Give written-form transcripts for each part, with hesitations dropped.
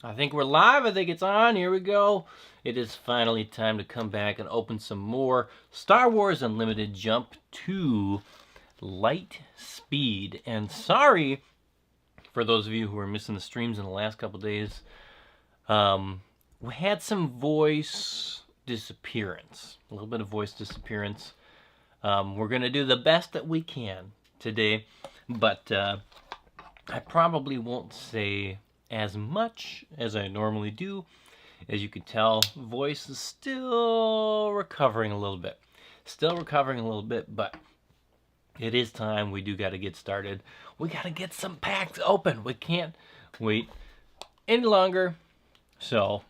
I think we're live. I think it's on. Here we go. It is finally time to come back and open some more Star Wars Unlimited Jump to Lightspeed. And sorry for those of you who are missing the streams in the last couple days. We had some voice disappearance. A little bit of voice disappearance. We're going to do the best that we can today. But I probably won't say as much as I normally do. As you can tell, voice is still recovering a little bit. But it is time. We do got to get started. We got to get some packs open. We can't wait any longer. So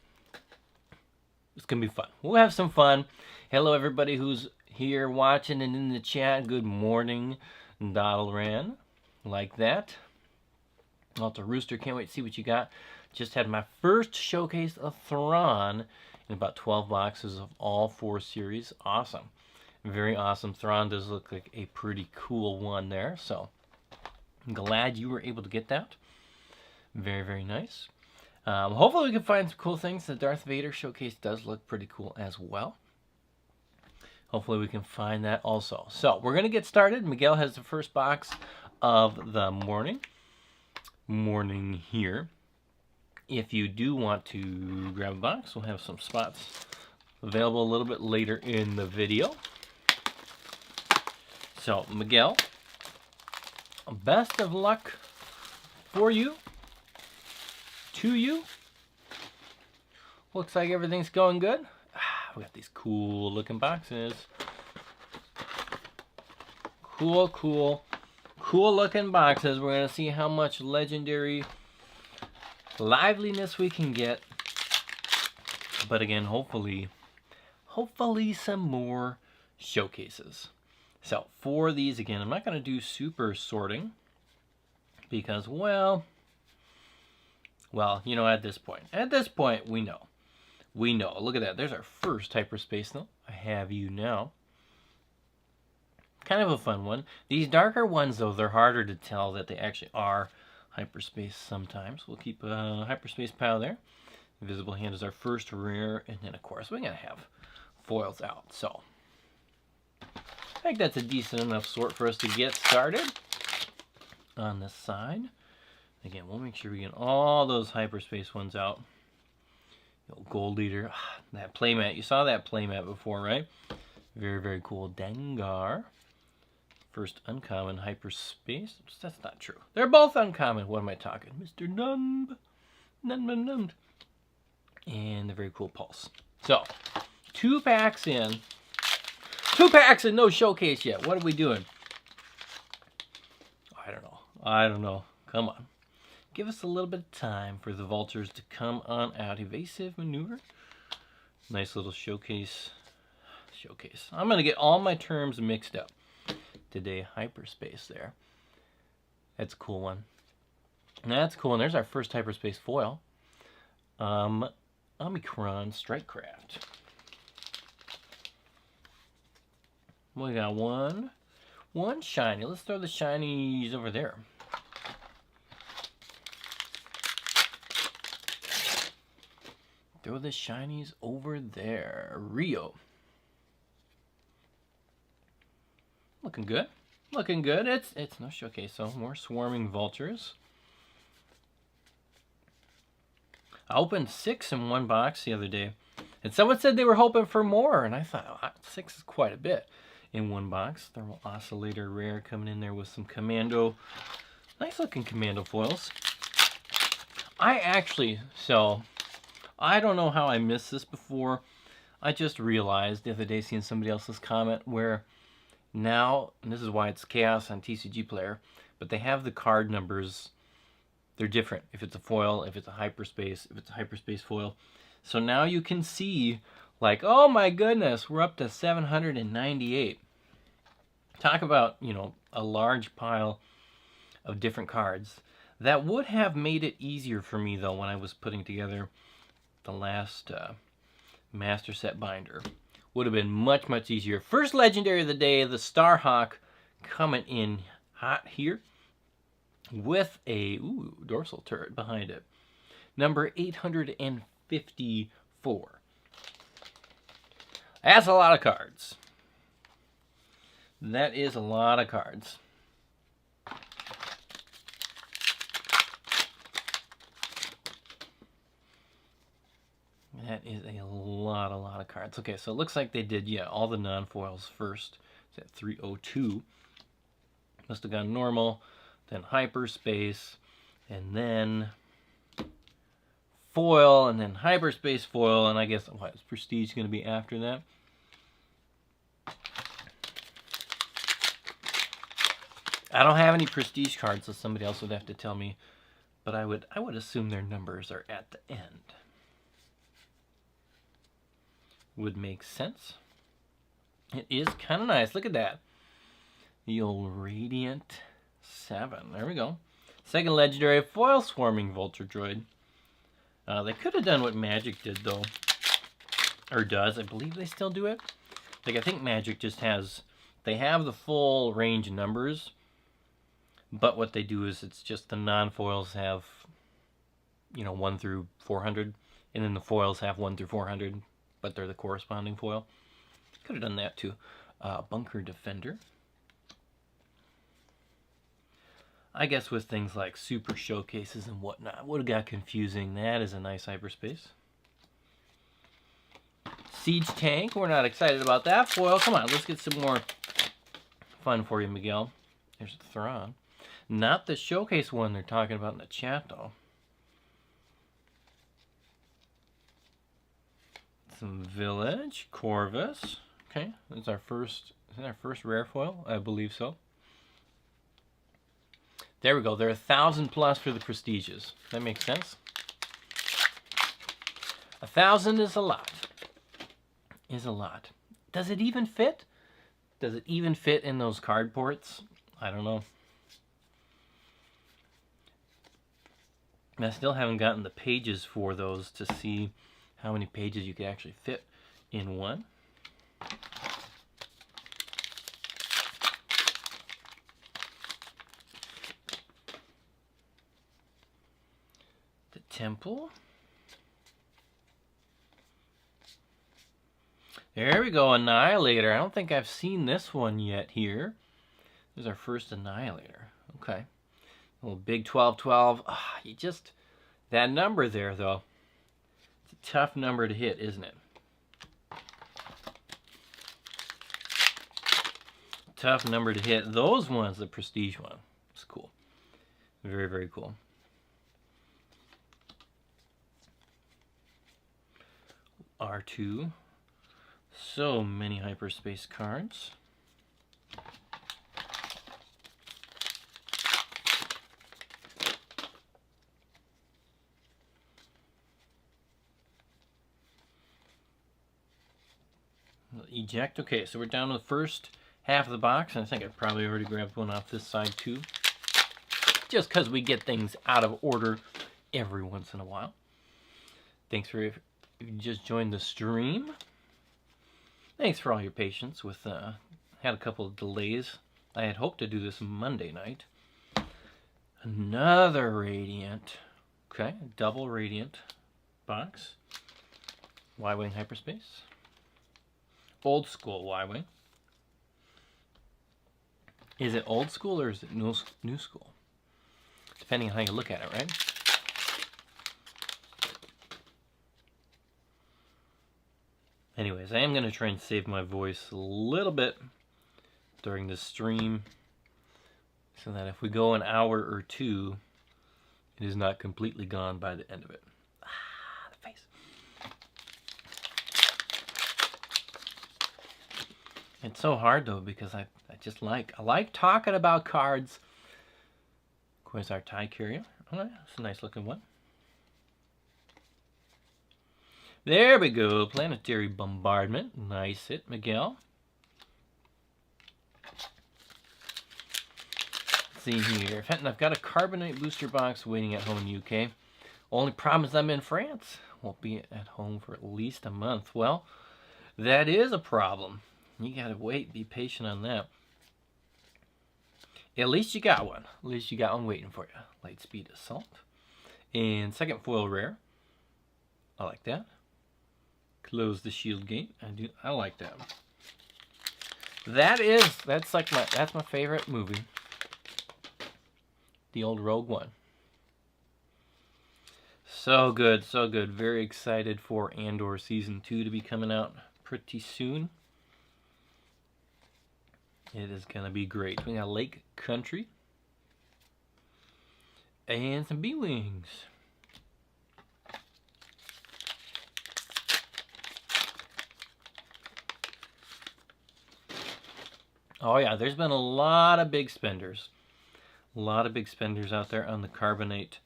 it's going to be fun. We'll have some fun. Hello, everybody who's here watching and in the chat. Good morning, Doddleran. Like that. Alta Rooster, can't wait to see what you got. Just had my first showcase of Thrawn in about 12 boxes of all 4 series. Awesome. Very awesome. Thrawn does look like a pretty cool one there. So I'm glad you were able to get that. Very, very nice. Hopefully we can find some cool things. The Darth Vader showcase does look pretty cool as well. Hopefully we can find that also. So we're going to get started. Miguel has the first box of the morning here. If you do want to grab a box, we'll have some spots available a little bit later in the video. So Miguel, best of luck for you, to you. Looks like everything's going good. We got these cool looking boxes. Cool looking boxes. We're going to see how much legendary liveliness we can get. But again, hopefully some more showcases. So for these, again, I'm not going to do super sorting because, well, you know, at this point, we know. Look at that. There's our first hyperspace, though. I have you now. Kind of a fun one. These darker ones, though, they're harder to tell that they actually are hyperspace sometimes. We'll keep a hyperspace pile there. Invisible Hand is our first rare. And then, of course, we're going to have foils out. So I think that's a decent enough sort for us to get started on this side. Again, we'll make sure we get all those hyperspace ones out. Gold Leader. That playmat. You saw that playmat before, right? Very, very cool. Dengar. First uncommon hyperspace. That's not true. They're both uncommon. What am I talking? Mr. Numb. Numb. And the very cool Pulse. So, 2 packs in. 2 packs and no showcase yet. What are we doing? I don't know. Come on. Give us a little bit of time for the vultures to come on out. Evasive maneuver. Nice little showcase. I'm going to get all my terms mixed up today. Hyperspace there. That's a cool one. That's cool. And there's our first hyperspace foil. Omicron Strikecraft. We got one shiny. Let's throw the shinies over there. Throw the shinies over there. Rio. Looking good. It's no showcase, so more swarming vultures. I opened 6 in one box the other day. And someone said they were hoping for more. And I thought, oh, 6 is quite a bit in one box. Thermal Oscillator rare coming in there with some commando. Nice looking commando foils. I don't know how I missed this before. I just realized the other day seeing somebody else's comment where now, and this is why it's Chaos on TCG Player, but they have the card numbers. They're different if it's a foil, if it's a hyperspace foil. So now you can see, like, oh my goodness, we're up to 798. Talk about, you know, a large pile of different cards. That would have made it easier for me, though, when I was putting together the last Master Set binder. Would have been much, much easier. First legendary of the day, the Starhawk, coming in hot here with a dorsal turret behind it. number 854. That's a lot of cards. That is a lot of cards. That is a lot of cards. Okay, so it looks like they did, yeah, all the non-foils first. It's at 302. Must have gone normal, then hyperspace, and then foil, and then hyperspace foil, and I guess, what, is prestige going to be after that? I don't have any prestige cards, so somebody else would have to tell me, but I would assume their numbers are at the end. Would make sense. It is kind of nice. Look at that. The old Radiant 7. There we go. Second legendary, foil swarming Vulture Droid. They could have done what Magic did, though. Or does. I believe they still do it. Like, I think Magic just has... They have the full range of numbers. But what they do is it's just the non-foils have, 1 through 400. And then the foils have 1 through 400. But they're the corresponding foil. Could have done that too. Bunker Defender. I guess with things like super showcases and whatnot, would have got confusing. That is a nice hyperspace. Siege Tank. We're not excited about that foil. Come on, let's get some more fun for you, Miguel. There's Thrawn. Not the showcase one they're talking about in the chat, though. Some Village, Corvus. Okay, that's our first. Is that our first rare foil? I believe so. There we go. They're 1,000 plus for the prestiges. That makes sense. 1,000 is a lot. Is a lot. Does it even fit? Does it even fit in those card ports? I don't know. I still haven't gotten the pages for those to see how many pages you could actually fit in one. The Temple. There we go, Annihilator. I don't think I've seen this one yet here. This is our first Annihilator. Okay. A little big 12-12. You just... That number there, though. It's a tough number to hit, isn't it? Tough number to hit. Those ones, the prestige one. It's cool. Very, very cool. R2. So many hyperspace cards. Eject. Okay, so we're down to the first half of the box, and I think I probably already grabbed one off this side too. Just because we get things out of order every once in a while. Thanks for if you just joined the stream. Thanks for all your patience with had a couple of delays. I had hoped to do this Monday night. Another Radiant. Okay, double Radiant box. Y-Wing Hyperspace. Old school Y-Wing. Is it old school or is it new school? Depending on how you look at it, right? Anyways, I am going to try and save my voice a little bit during the stream so that if we go an hour or two, it is not completely gone by the end of it. The face. It's so hard though because I like talking about cards. Of course, our tie carrier. Oh, that's a nice looking one. There we go. Planetary Bombardment. Nice hit, Miguel. Let's see here. Fenton, I've got a Carbonite booster box waiting at home in UK. Only problem is I'm in France. Won't be at home for at least a month. Well, that is a problem. You gotta wait. Be patient on that. At least you got one. At least you got one waiting for you. Lightspeed Assault. And second foil rare. I like that. Close the shield gate. I like that. That's my favorite movie. The old Rogue One. So good, so good. Very excited for Andor Season 2 to be coming out pretty soon. It is going to be great. We got Lake Country. And some B-Wings. Oh yeah, there's been a lot of big spenders. A lot of big spenders out there on the carbonate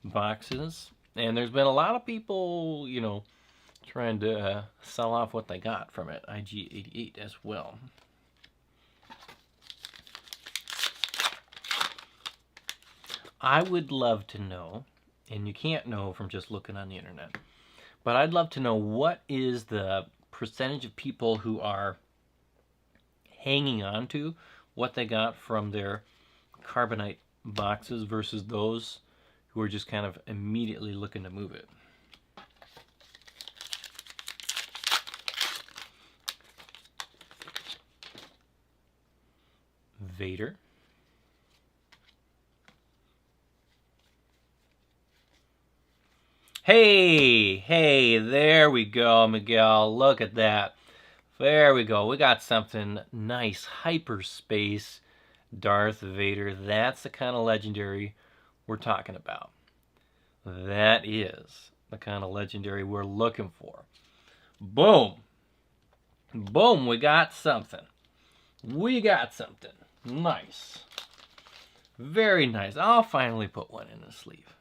boxes. And there's been a lot of people, you know, trying to sell off what they got from it. IG88 as well. I would love to know, and you can't know from just looking on the internet, but I'd love to know what is the percentage of people who are hanging on to what they got from their carbonite boxes versus those who are just kind of immediately looking to move it. Vader. Hey, there we go, Miguel. Look at that. There we go. We got something nice. Hyperspace Darth Vader. That's the kind of legendary we're talking about. That is the kind of legendary we're looking for. Boom. Boom, we got something. We got something. Nice. Very nice. I'll finally put one in the sleeve.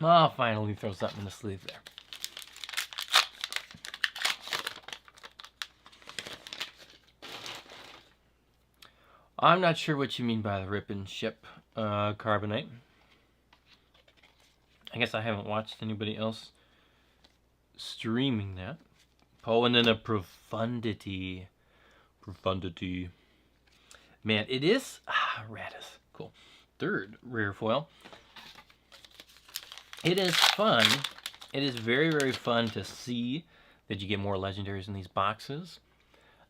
I'll finally throw something in the sleeve there. I'm not sure what you mean by the rip and ship carbonite. I guess I haven't watched anybody else streaming that. Oh, and then a profundity. Profundity. Man, it is... Radis. Cool. Third rare foil. It is fun. It is very, very fun to see that you get more legendaries in these boxes.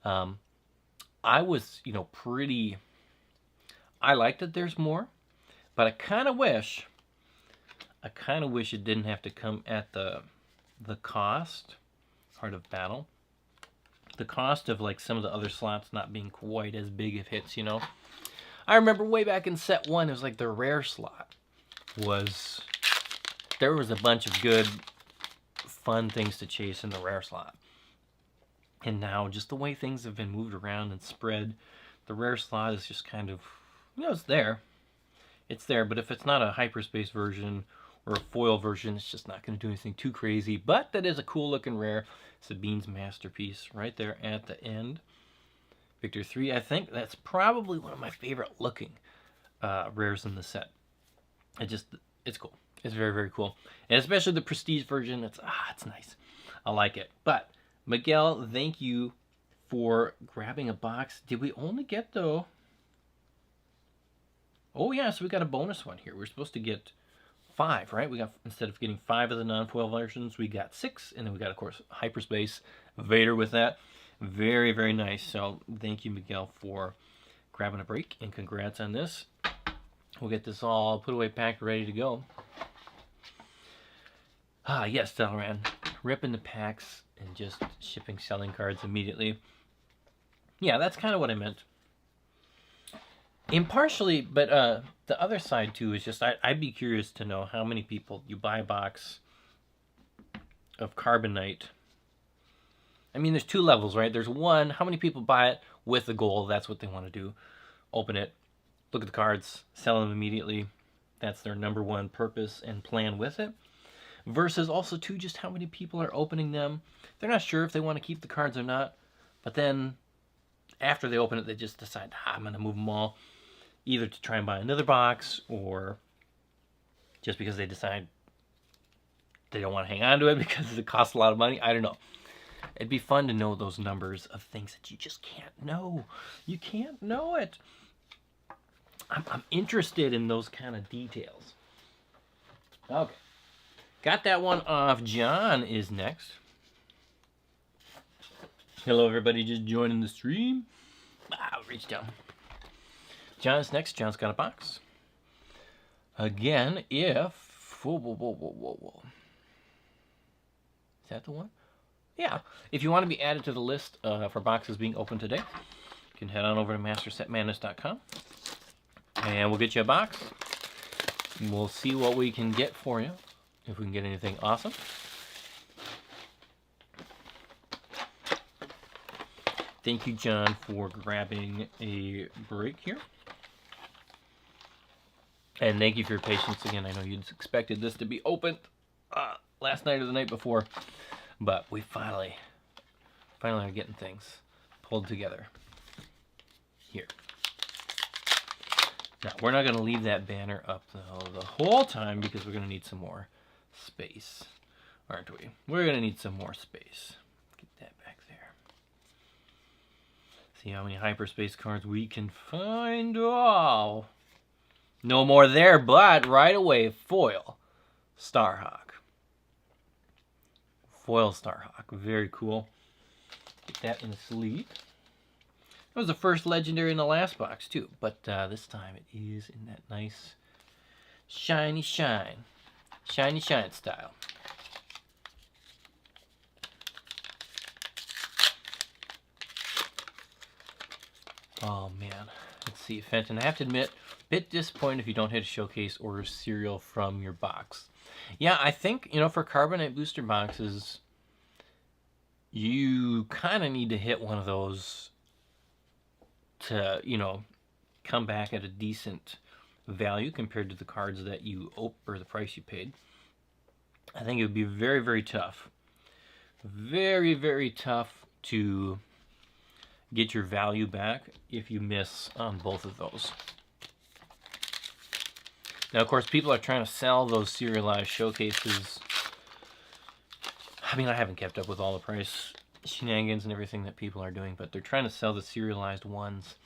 I was, you know, pretty... I like that there's more, but I kind of wish it didn't have to come at the cost, Heart of Battle. The cost of, like, some of the other slots not being quite as big of hits, you know? I remember way back in set 1, it was like the rare slot was... There was a bunch of good, fun things to chase in the rare slot. And now, just the way things have been moved around and spread, the rare slot is just kind of, you know, it's there. It's there, but if it's not a hyperspace version or a foil version, it's just not going to do anything too crazy. But that is a cool looking rare. Sabine's Masterpiece right there at the end. Victor 3, I think that's probably one of my favorite looking rares in the set. It's cool. It's very, very cool. And especially the Prestige version, it's nice. I like it. But, Miguel, thank you for grabbing a box. Did we only get, though... Oh, yeah, so we got a bonus one here. We're supposed to get 5, right? We got, instead of getting 5 of the non-foil versions, we got 6. And then we got, of course, Hyperspace Vader with that. Very, very nice. So, thank you, Miguel, for grabbing a break. And congrats on this. We'll get this all put away, packed, ready to go. Yes, Dalaran. Ripping the packs and just shipping selling cards immediately. Yeah, that's kind of what I meant. Impartially, but the other side, too, is just I'd be curious to know how many people you buy a box of carbonite. I mean, there's 2 levels, right? There's one, how many people buy it with the goal, that's what they want to do. Open it, look at the cards, sell them immediately. That's their number one purpose and plan with it. Versus also, too, just how many people are opening them. They're not sure if they want to keep the cards or not. But then, after they open it, they just decide, I'm going to move them all. Either to try and buy another box, or just because they decide they don't want to hang on to it because it costs a lot of money. I don't know. It'd be fun to know those numbers of things that you just can't know. You can't know it. I'm interested in those kind of details. Okay. Got that one off. John is next. Hello, everybody just joining the stream. Reach down. John's next. John's got a box. Again, if... Whoa. Is that the one? Yeah. If you want to be added to the list for boxes being opened today, you can head on over to MasterSetMadness.com. And we'll get you a box. We'll see what we can get for you. If we can get anything awesome. Thank you, John, for grabbing a break here. And thank you for your patience again. I know you expected this to be opened last night or the night before. But we finally are getting things pulled together here. Now, we're not going to leave that banner up the whole time because we're going to need some more space, aren't we? We're going to need some more space. Get that back there. See how many hyperspace cards we can find. Oh, no more there, but right away, foil Starhawk. Foil Starhawk. Very cool. Get that in the sleeve. That was the first legendary in the last box, too. But this time it is in that nice shiny shine. Shiny shine style. Oh, man. Let's see. Fenton, I have to admit, a bit disappointed if you don't hit a showcase or a serial from your box. Yeah, I think, you know, for Carbonite booster boxes, you kind of need to hit one of those to, you know, come back at a decent value compared to the cards that you or the price you paid. I think it would be very, very tough. Very, very tough to get your value back if you miss on both of those. Now, of course, people are trying to sell those serialized showcases. I mean, I haven't kept up with all the price shenanigans and everything that people are doing, but they're trying to sell the serialized ones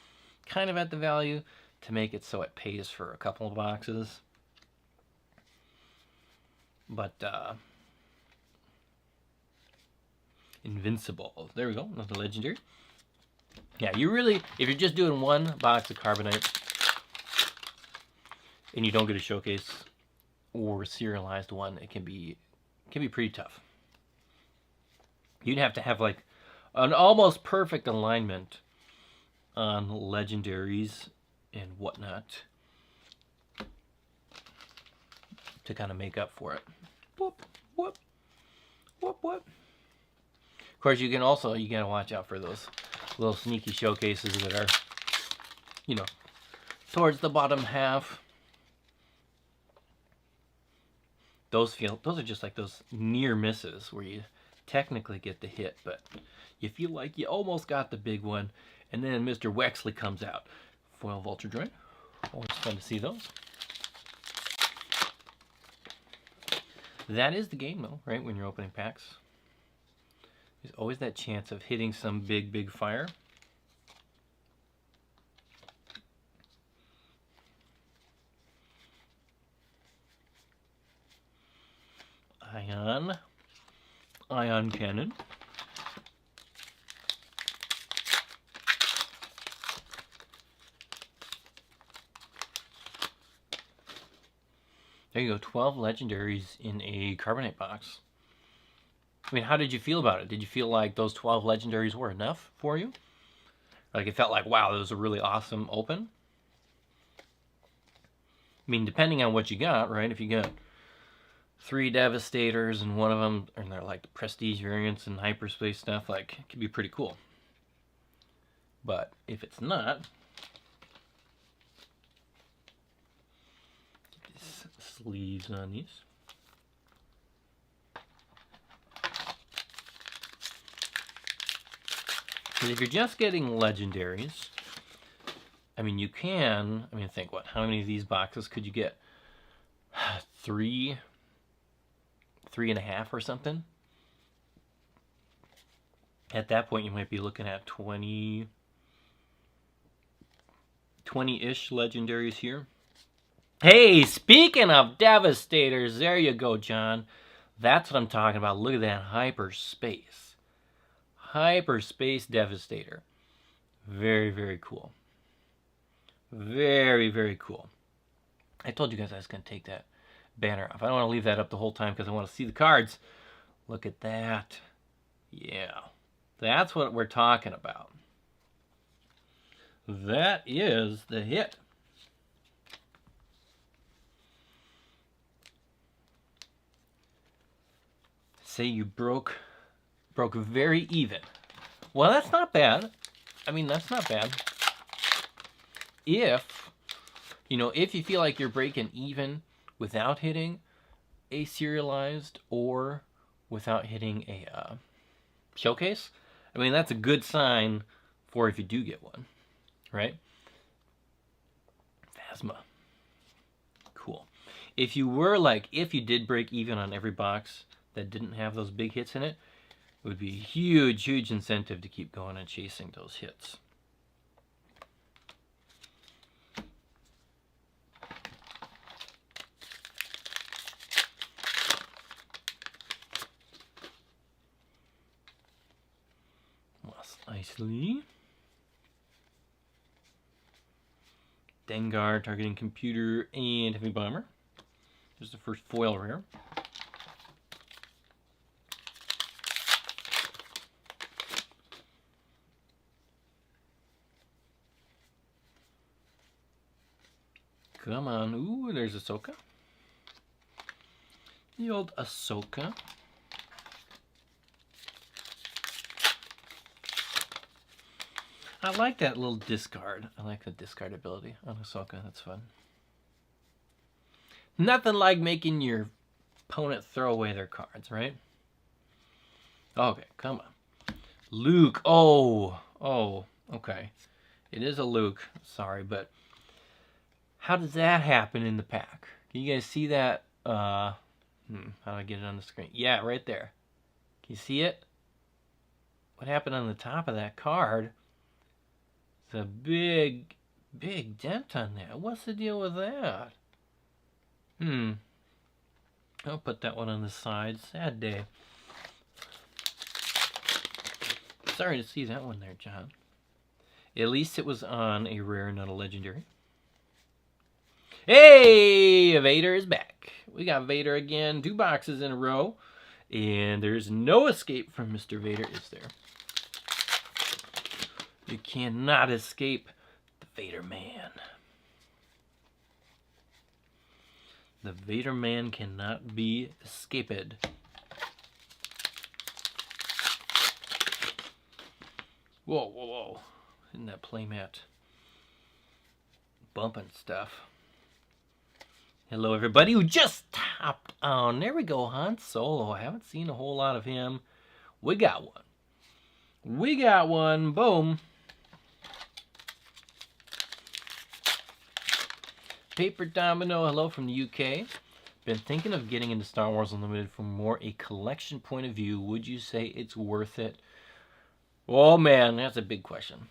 kind of at the value to make it so it pays for a couple of boxes. But, Invincible. There we go, another legendary. Yeah, you really, if you're just doing one box of Carbonite and you don't get a showcase or a serialized one, it can be pretty tough. You'd have to have like an almost perfect alignment on legendaries and whatnot to kind of make up for it. Whoop, whoop, whoop, whoop. Of course, you gotta watch out for those little sneaky showcases that are, you know, towards the bottom half. Those are just like those near misses where you technically get the hit, but you feel like you almost got the big one, and then Mr. Wexley comes out. Foil Vulture Droid. Always fun to see those. That is the game, though, right? When you're opening packs, there's always that chance of hitting some big fire. Ion Cannon. There you go, 12 legendaries in a Carbonite box. I mean, how did you feel about it? Did you feel like those 12 legendaries were enough for you? Like, it felt like, wow, that was a really awesome open? I mean, depending on what you got, right? If you got 3 Devastators and one of them, and they're like the Prestige variants and hyperspace stuff, like, it could be pretty cool. But if it's not, get these sleeves on these. Because if you're just getting legendaries, I mean, you can, I mean, think, what, how many of these boxes could you get? 3, 3.5 or something? At that point, you might be looking at 20 20-ish legendaries here. Hey, speaking of Devastators, there you go, John. That's what I'm talking about. Look at that hyperspace. Hyperspace Devastator. Very, very cool. Very, very cool. I told you guys I was going to take that banner off. I don't want to leave that up the whole time because I want to see the cards. Look at that. Yeah. That's what we're talking about. That is the hit. Say you broke very even. Well, that's not bad. I mean, that's not bad. If, you know, if you feel like you're breaking even without hitting a serialized or without hitting a showcase, I mean, that's a good sign for if you do get one, right? Phasma. Cool. If you were like, if you did break even on every box that didn't have those big hits in it, it would be a huge, huge incentive to keep going and chasing those hits. Nicely. Dengar, targeting computer, and heavy bomber. There's the first foil rare. Come on. Ooh, there's Ahsoka. The old Ahsoka. I like that little discard. I like the discard ability on Ahsoka. That's fun. Nothing like making your opponent throw away their cards, right? Okay, come on. Luke. Oh, okay. It is a Luke. Sorry, but how does that happen in the pack? Can you guys see that? How do I get it on the screen? Yeah, right there. Can you see it? What happened on the top of that card? It's a big dent on that. What's the deal with that? I'll put that one on the side. Sad day. Sorry to see that one there, John. At least it was on a rare, not a legendary. Hey! Vader is back. We got Vader again. 2 boxes in a row. And there's no escape from Mr. Vader, is there? You cannot escape the Vader Man. The Vader Man cannot be escaped. Whoa, whoa, whoa. Isn't that playmat bumping stuff? Hello, everybody who just tapped on. There we go, Han Solo. I haven't seen a whole lot of him. We got one. We got one. Boom. Paper Domino, hello from the UK. Been thinking of getting into Star Wars Unlimited from more a collection point of view. Would you say it's worth it? Oh man, that's a big question.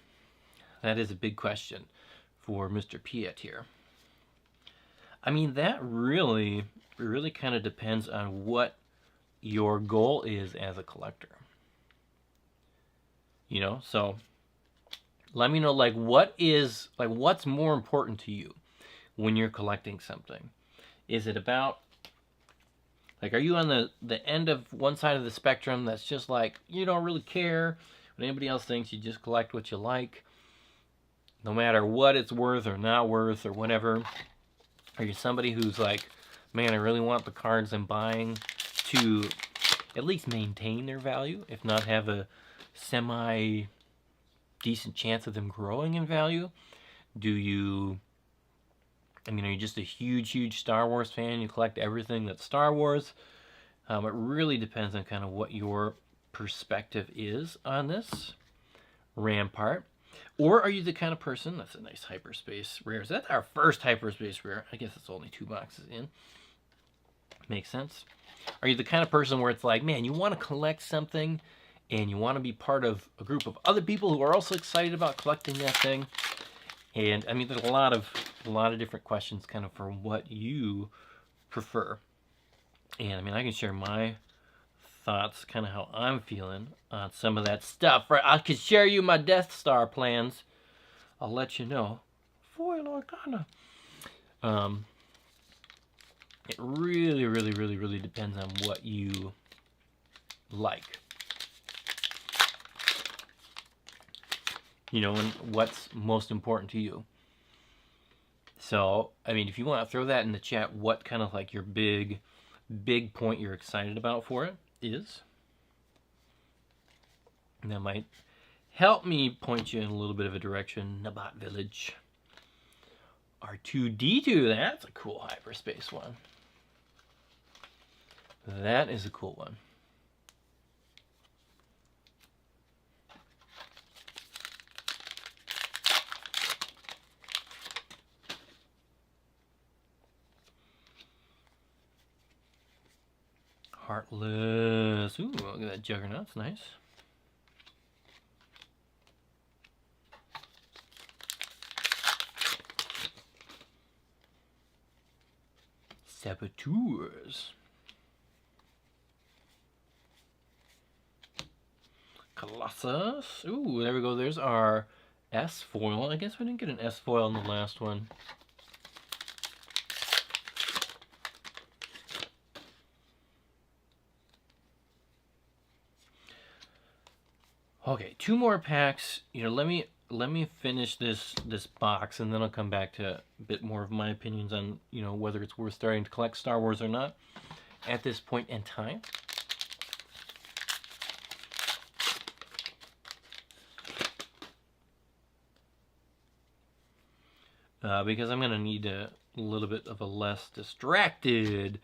That is a big question for Mr. Piet here. I mean, that really kind of depends on what your goal is as a collector. You know, so let me know like what's more important to you when you're collecting something. Is it about, like, are you on the end of one side of the spectrum that's just like, you don't really care what anybody else thinks, you just collect what you like, no matter what it's worth or not worth or whatever? Are you somebody who's like, man, I really want the cards I'm buying to at least maintain their value, if not have a semi-decent chance of them growing in value? Do you... I mean, are you just a huge Star Wars fan? You collect everything that's Star Wars? It really depends on kind of what your perspective is on this Rampart. Or are you the kind of person, that's a nice hyperspace rare. Is that our first hyperspace rare? I guess it's only 2 boxes in. Makes sense. Are you the kind of person where it's like, man, you want to collect something and you want to be part of a group of other people who are also excited about collecting that thing? And I mean, there's a lot of different questions kind of for what you prefer. And I mean, I can share my thoughts, kind of how I'm feeling on some of that stuff. Right? I could share you my Death Star plans. I'll let you know. Foil Arcana. It really, really, really, really depends on what you like. You know, and what's most important to you. So, I mean, if you want to throw that in the chat, what kind of like your big point you're excited about for it is. And that might help me point you in a little bit of a direction. Nabat Village. R2-D2, that's a cool hyperspace one. That is a cool one. Heartless. Ooh, look at that Juggernaut's nice. Saboteurs. Colossus. Ooh, there we go. There's our S foil. I guess we didn't get an S foil in the last one. Okay, 2 more packs. You know, let me finish this box, and then I'll come back to a bit more of my opinions on, you know, whether it's worth starting to collect Star Wars or not at this point in time. Because I'm going to need a little bit of a less distracted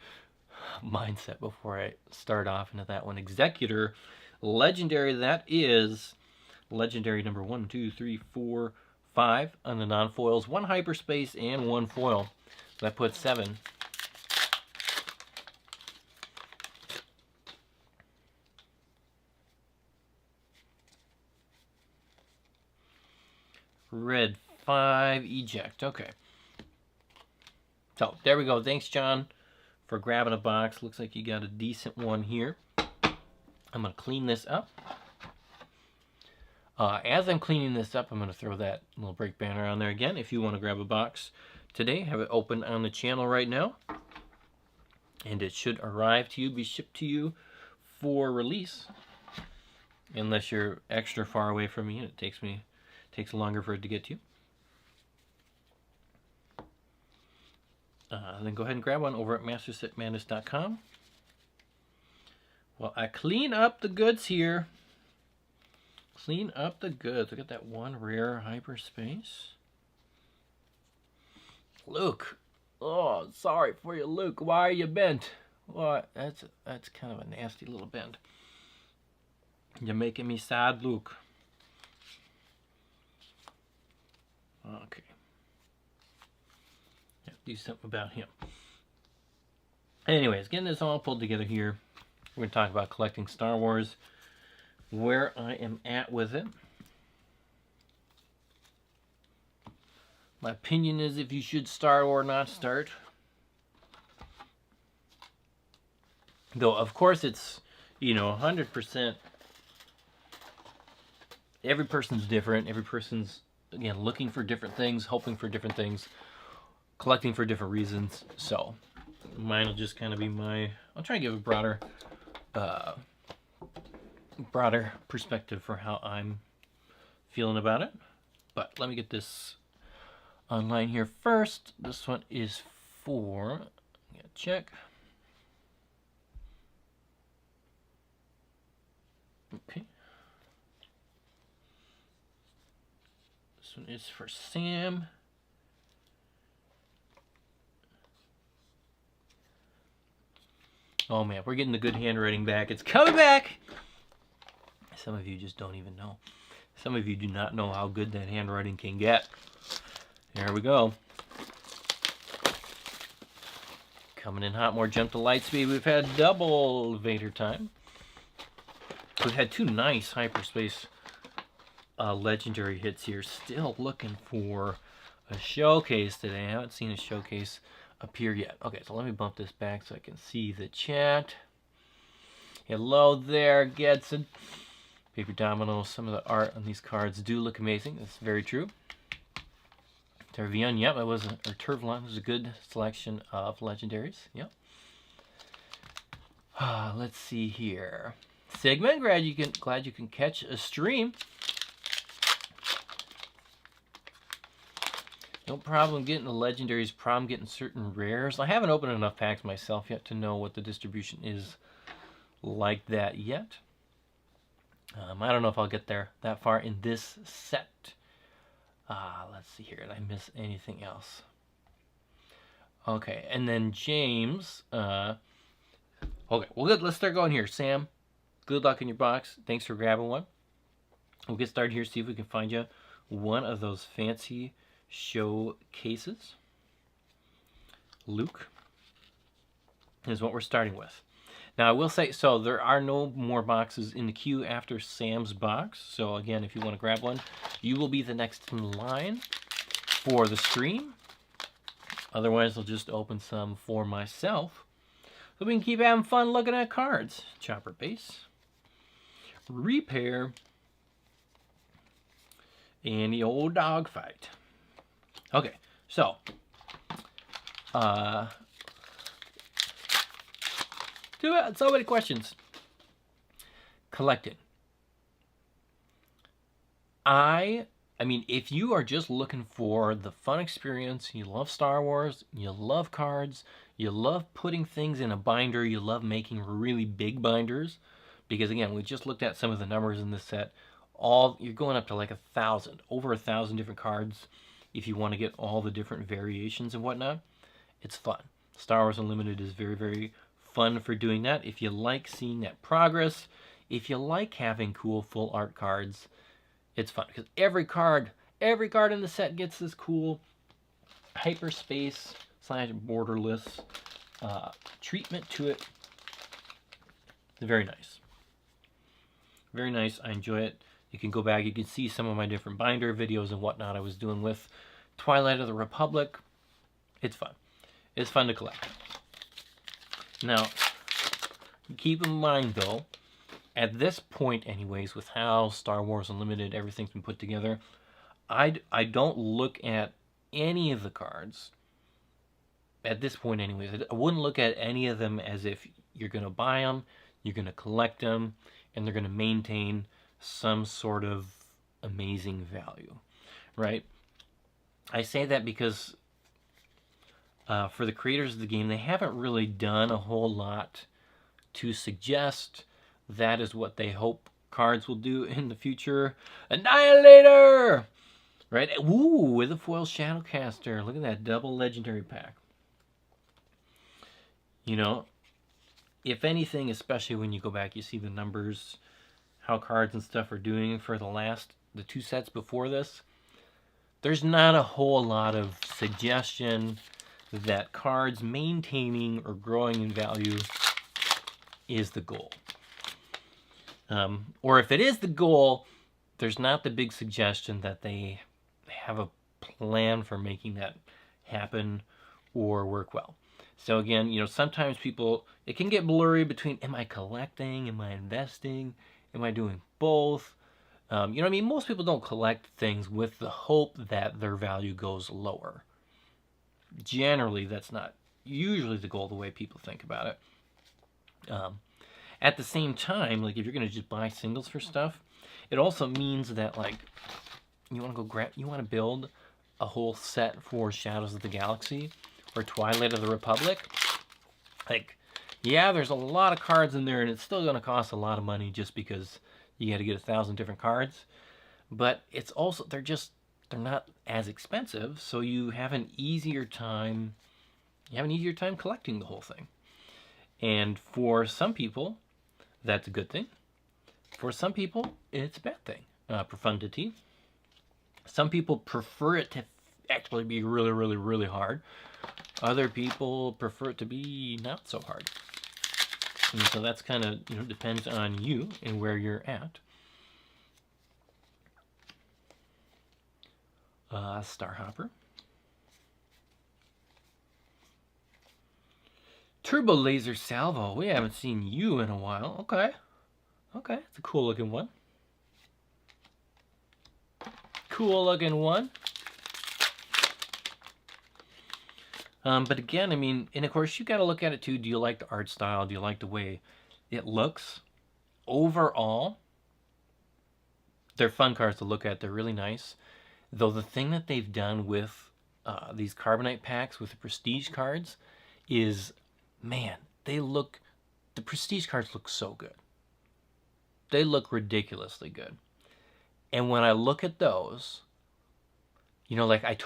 mindset before I start off into that one. Executor, legendary, that is legendary number 1, 2, 3, 4, 5 on the non-foils, 1 hyperspace and 1 foil. That puts 7. Red 5, eject. Okay. So there we go. Thanks, John, for grabbing a box. Looks like you got a decent one here. I'm going to clean this up. As I'm cleaning this up, I'm going to throw that little break banner on there again. If you want to grab a box today, have it open on the channel right now. And it should arrive to you, be shipped to you for release. Unless you're extra far away from me and it takes longer for it to get to you. Then go ahead and grab one over at mastersetmadness.com. Well, I clean up the goods here. Clean up the goods. Look at that 1 rare hyperspace. Luke. Oh, sorry for you, Luke. Why are you bent? What? That's kind of a nasty little bend. You're making me sad, Luke. Okay. Do something about him. Anyways, getting this all pulled together here. We're going to talk about collecting Star Wars, where I am at with it. My opinion is if you should start or not start. Though, of course, it's, you know, 100%. Every person's different. Every person's, again, looking for different things, hoping for different things, collecting for different reasons. So mine will just kind of be I'll try to give a broader perspective for how I'm feeling about it. But let me get this online here first. This one is for, check. Okay. This one is for Sam. Oh man, we're getting the good handwriting back. It's coming back! Some of you just don't even know. Some of you do not know how good that handwriting can get. There we go. Coming in hot, more jump to Lightspeed. We've had double Vader time. We've had 2 nice hyperspace legendary hits here. Still looking for a showcase today. I haven't seen a showcase appear yet. Okay, so let me bump this back so I can see the chat. Hello there, Gedson. Paper Domino. Some of the art on these cards do look amazing. That's very true. Tervion, yep, or Turvlon was a good selection of legendaries. Yep. Let's see here. Sigmund, glad you can catch a stream. No problem getting the legendaries, problem getting certain rares. I haven't opened enough packs myself yet to know what the distribution is like that yet. I don't know if I'll get there that far in this set. Let's see here. Did I miss anything else? Okay, and then James. Okay, well, good. Let's start going here. Sam, good luck in your box. Thanks for grabbing one. We'll get started here, see if we can find you one of those fancy showcases. Luke is what we're starting with. Now, I will say, so there are no more boxes in the queue after Sam's box. So, again, if you want to grab one, you will be the next in line for the stream. Otherwise, I'll just open some for myself so we can keep having fun looking at cards. Chopper base, repair, and the old dogfight. Okay, so so many questions. Collecting. I mean, if you are just looking for the fun experience, you love Star Wars, you love cards, you love putting things in a binder, you love making really big binders, because again, we just looked at some of the numbers in this set. You're going up to like 1,000, over 1,000 different cards if you want to get all the different variations and whatnot. It's fun. Star Wars Unlimited is very, very fun for doing that. If you like seeing that progress, if you like having cool full art cards, it's fun because every card in the set gets this cool hyperspace / borderless treatment to it. Very nice. Very nice. I enjoy it. You can go back. You can see some of my different binder videos and whatnot I was doing with Twilight of the Republic. It's fun. It's fun to collect. Now, keep in mind, though, at this point, anyways, with how Star Wars Unlimited, everything's been put together, I don't look at any of the cards, at this point, anyways. I wouldn't look at any of them as if you're going to buy them, you're going to collect them, and they're going to maintain some sort of amazing value, right? I say that because for the creators of the game, they haven't really done a whole lot to suggest that is what they hope cards will do in the future. Annihilator! Right? Ooh, with a foil Shadowcaster. Look at that double legendary pack. You know, if anything, especially when you go back, you see the numbers, how cards and stuff are doing for the two sets before this. There's not a whole lot of suggestion that cards maintaining or growing in value is the goal. Or if it is the goal, there's not the big suggestion that they have a plan for making that happen or work well. So again, you know, sometimes it can get blurry between, am I collecting, am I investing, am I doing both? You know what I mean? Most people don't collect things with the hope that their value goes lower. Generally, that's not usually the goal, the way people think about it. At the same time, like if you're going to just buy singles for stuff, it also means that like you want to build a whole set for Shadows of the Galaxy or Twilight of the Republic. Like, yeah, there's a lot of cards in there, and it's still going to cost a lot of money just because you got to get 1,000 different cards. But it's also they're not as expensive, so you have an easier time. You have an easier time collecting the whole thing. And for some people, that's a good thing. For some people, it's a bad thing. Profundity. Some people prefer it to actually be really, really, really hard. Other people prefer it to be not so hard. And so that's kind of, you know, depends on you and where you're at. Starhopper. Turbo Laser Salvo. We haven't seen you in a while. Okay. Okay, it's a cool looking one. Cool looking one. But again, I mean, and of course you got to look at it too. Do you like the art style? Do you like the way it looks? Overall, they're fun cards to look at. They're really nice. Though the thing that they've done with these Carbonite packs with the Prestige cards is, man, the Prestige cards look so good. They look ridiculously good. And when I look at those, you know, like I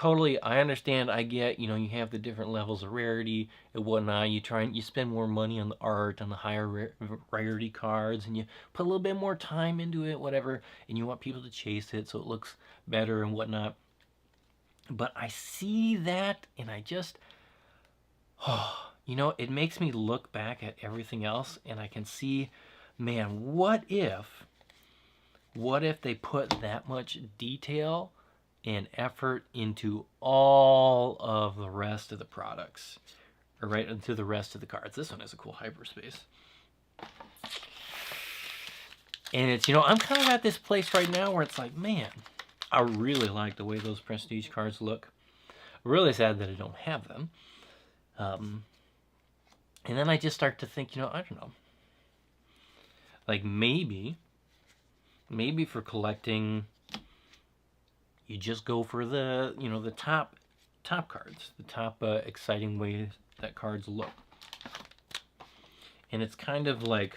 understand, I get, you know, you have the different levels of rarity and whatnot. You spend more money on the art, on the higher rarity cards, and you put a little bit more time into it, whatever, and you want people to chase it so it looks better and whatnot. But I see that, and I just, you know, it makes me look back at everything else, and I can see, man, what if they put that much detail and effort into all of the rest of the products, or right into the rest of the cards. This one has a cool hyperspace. And it's, you know, I'm kind of at this place right now where it's like, man, I really like the way those Prestige cards look. Really sad that I don't have them. And then I just start to think, you know, I don't know. Like maybe for collecting, you just go for the, you know, the top cards, the top exciting way that cards look. And it's kind of like,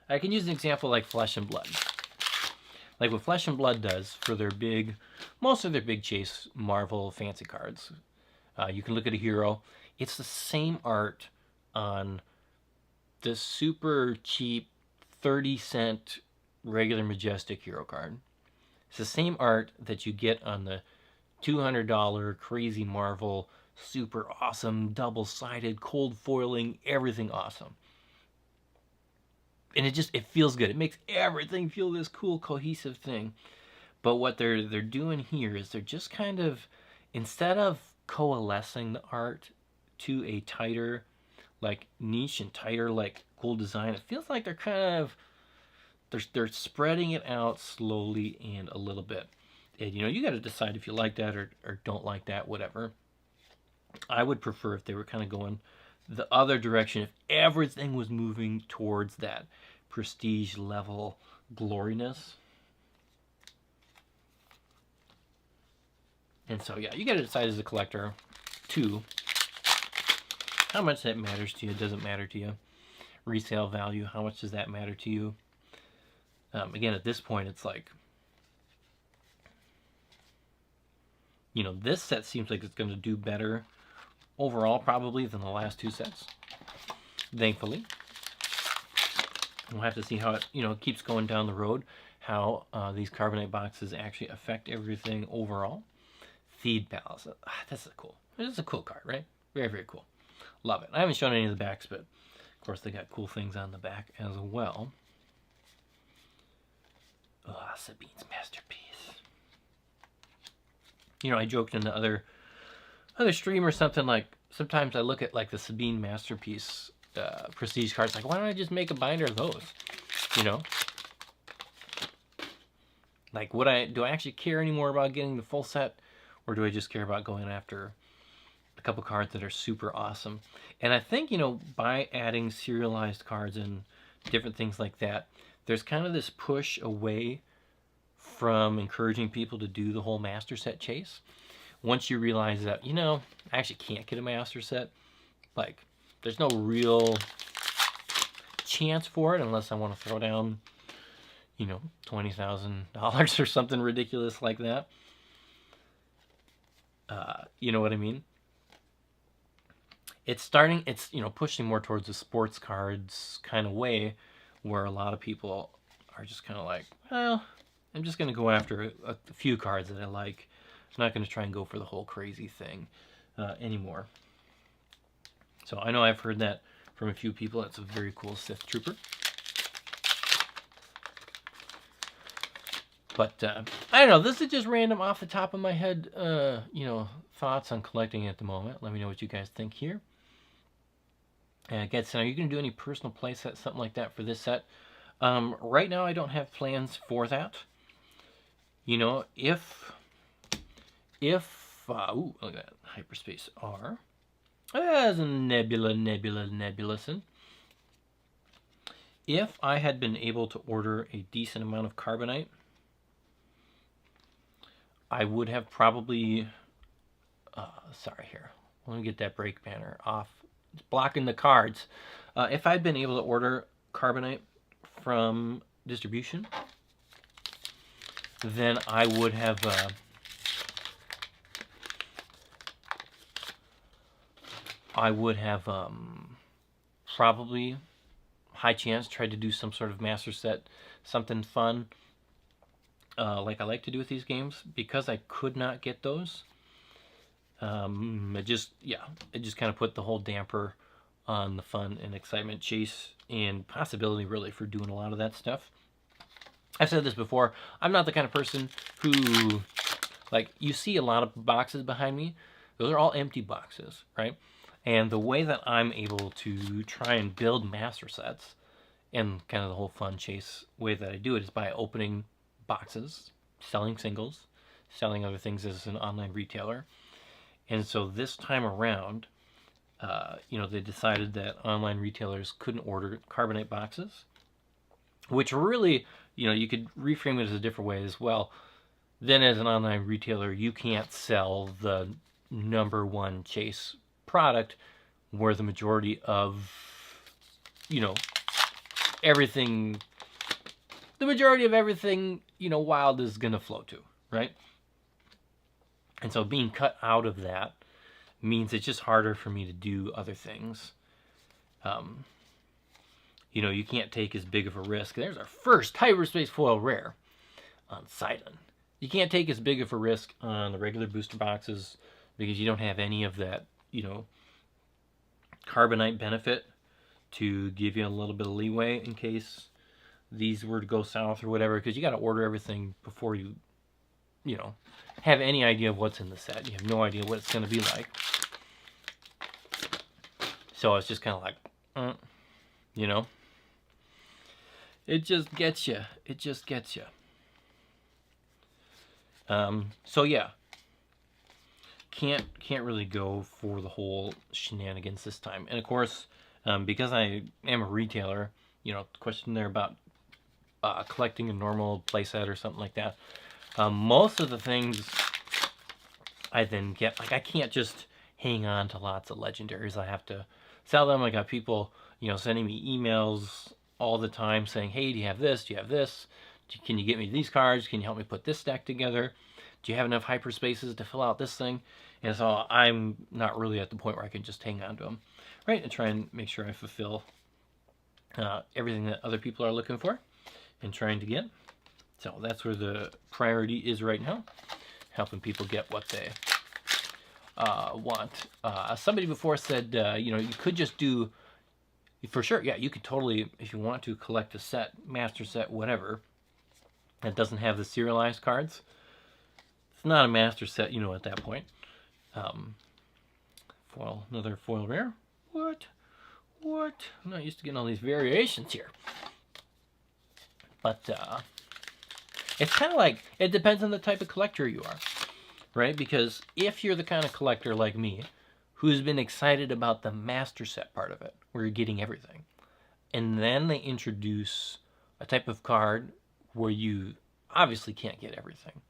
I can use an example like Flesh and Blood. Like what Flesh and Blood does for their most of their big chase Marvel fancy cards. You can look at a hero. It's the same art on the super cheap 30-cent regular Majestic hero card. It's the same art that you get on the $200 crazy Marvel, super awesome, double-sided, cold foiling, everything awesome. And it feels good. It makes everything feel this cool, cohesive thing. But what they're doing here is they're just kind of, instead of coalescing the art to a tighter, like niche and tighter, like cool design, it feels like they're kind of, they're spreading it out slowly and a little bit. And, you know, you got to decide if you like that or don't like that, whatever. I would prefer if they were kind of going the other direction, if everything was moving towards that Prestige level gloriness. And so, yeah, you got to decide as a collector, too, how much that matters to you. Does it matter to you? Resale value, how much does that matter to you? Again, at this point, it's like, you know, this set seems like it's going to do better overall, probably, than the last two sets. Thankfully. We'll have to see how it, you know, keeps going down the road, how these Carbonite boxes actually affect everything overall. Feed Palace. This is a cool card, right? Very, very cool. Love it. I haven't shown any of the backs, but of course they got cool things on the back as well. Oh, Sabine's Masterpiece. You know, I joked in the other stream or something, like, sometimes I look at, like, the Sabine Masterpiece Prestige cards, like, why don't I just make a binder of those? You know? Like, do I actually care anymore about getting the full set, or do I just care about going after a couple cards that are super awesome? And I think, you know, by adding serialized cards and different things like that, there's kind of this push away from encouraging people to do the whole master set chase. Once you realize that, you know, I actually can't get a master set, like, there's no real chance for it unless I want to throw down, you know, $20,000 or something ridiculous like that. You know what I mean? It's, you know, pushing more towards the sports cards kind of way, where a lot of people are just kind of like, well, I'm just going to go after a few cards that I like. I'm not going to try and go for the whole crazy thing anymore. So I know I've heard that from a few people. That's a very cool Sith Trooper. But I don't know. This is just random off the top of my head, you know, thoughts on collecting at the moment. Let me know what you guys think here. Gets, are you going to do any personal play set, something like that for this set? Right now, I don't have plans for that. You know, if ooh, look at that, hyperspace R. As a nebulousing. If I had been able to order a decent amount of carbonite, I would have probably, sorry here, let me get that brake banner off. It's blocking the cards. If I'd been able to order carbonite from distribution, then I would have probably high chance tried to do some sort of master set, something fun, like I like to do with these games. Because I could not get those, it just kind of put the whole damper on the fun and excitement, chase, and possibility really for doing a lot of that stuff. I've said this before, I'm not the kind of person who, like, you see a lot of boxes behind me, those are all empty boxes, right? And the way that I'm able to try and build master sets, and kind of the whole fun chase way that I do it, is by opening boxes, selling singles, selling other things as an online retailer. And so this time around, they decided that online retailers couldn't order carbonate boxes, which really, you could reframe it as a different way as well. Then as an online retailer, you can't sell the #1 chase product where the majority of, everything, wild is going to flow to, right? And so being cut out of that means it's just harder for me to do other things. You can't take as big of a risk. There's our first hyperspace foil rare on Sidon. You can't take as big of a risk on the regular booster boxes because you don't have any of that, carbonite benefit to give you a little bit of leeway in case these were to go south or whatever, because you got to order everything before you have any idea of what's in the set. You have no idea what it's going to be like. So it's just kind of like, it just gets you. It just gets you. So yeah, can't really go for the whole shenanigans this time. And of course, because I am a retailer, the question there about collecting a normal playset or something like that. Most of the things I then get, like, I can't just hang on to lots of legendaries. I have to sell them. I got people, sending me emails all the time saying, hey, do you have this? Do you have this? Can you get me these cards? Can you help me put this deck together? Do you have enough hyperspaces to fill out this thing? And so I'm not really at the point where I can just hang on to them, right? And try and make sure I fulfill everything that other people are looking for and trying to get. So that's where the priority is right now, helping people get what they want. Somebody before said, you could just do, for sure, yeah, you could totally, if you want to, collect a set, master set, whatever, that doesn't have the serialized cards. It's not a master set, at that point. Foil, another foil rare. What? I'm not used to getting all these variations here. But it's kind of like, it depends on the type of collector you are, right? Because if you're the kind of collector like me, who's been excited about the master set part of it, where you're getting everything, and then they introduce a type of card where you obviously can't get everything,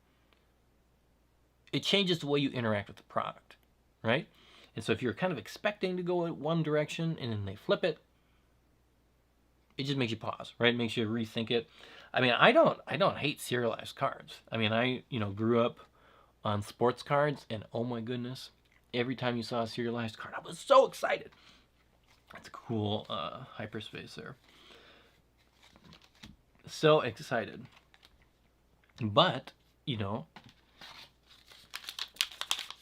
it changes the way you interact with the product, right? And so if you're kind of expecting to go in one direction and then they flip it, it just makes you pause, right? It makes you rethink it. I mean, I don't hate serialized cards. I mean, I grew up on sports cards, and oh my goodness, every time you saw a serialized card, I was so excited. That's a cool hyperspace there. So excited. But,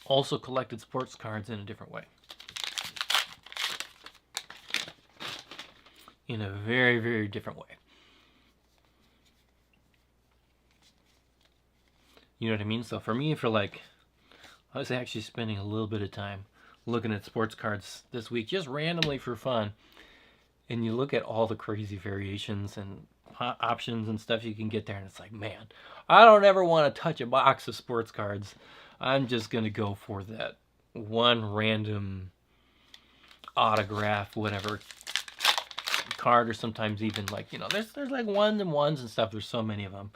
also collected sports cards in a different way. In a very, very different way. You know what I mean? So for me, I was actually spending a little bit of time looking at sports cards this week, just randomly for fun. And you look at all the crazy variations and options and stuff you can get there, and it's like, man, I don't ever want to touch a box of sports cards. I'm just going to go for that one random autograph, whatever card, or sometimes even like, you know, there's like ones and stuff. There's so many of them.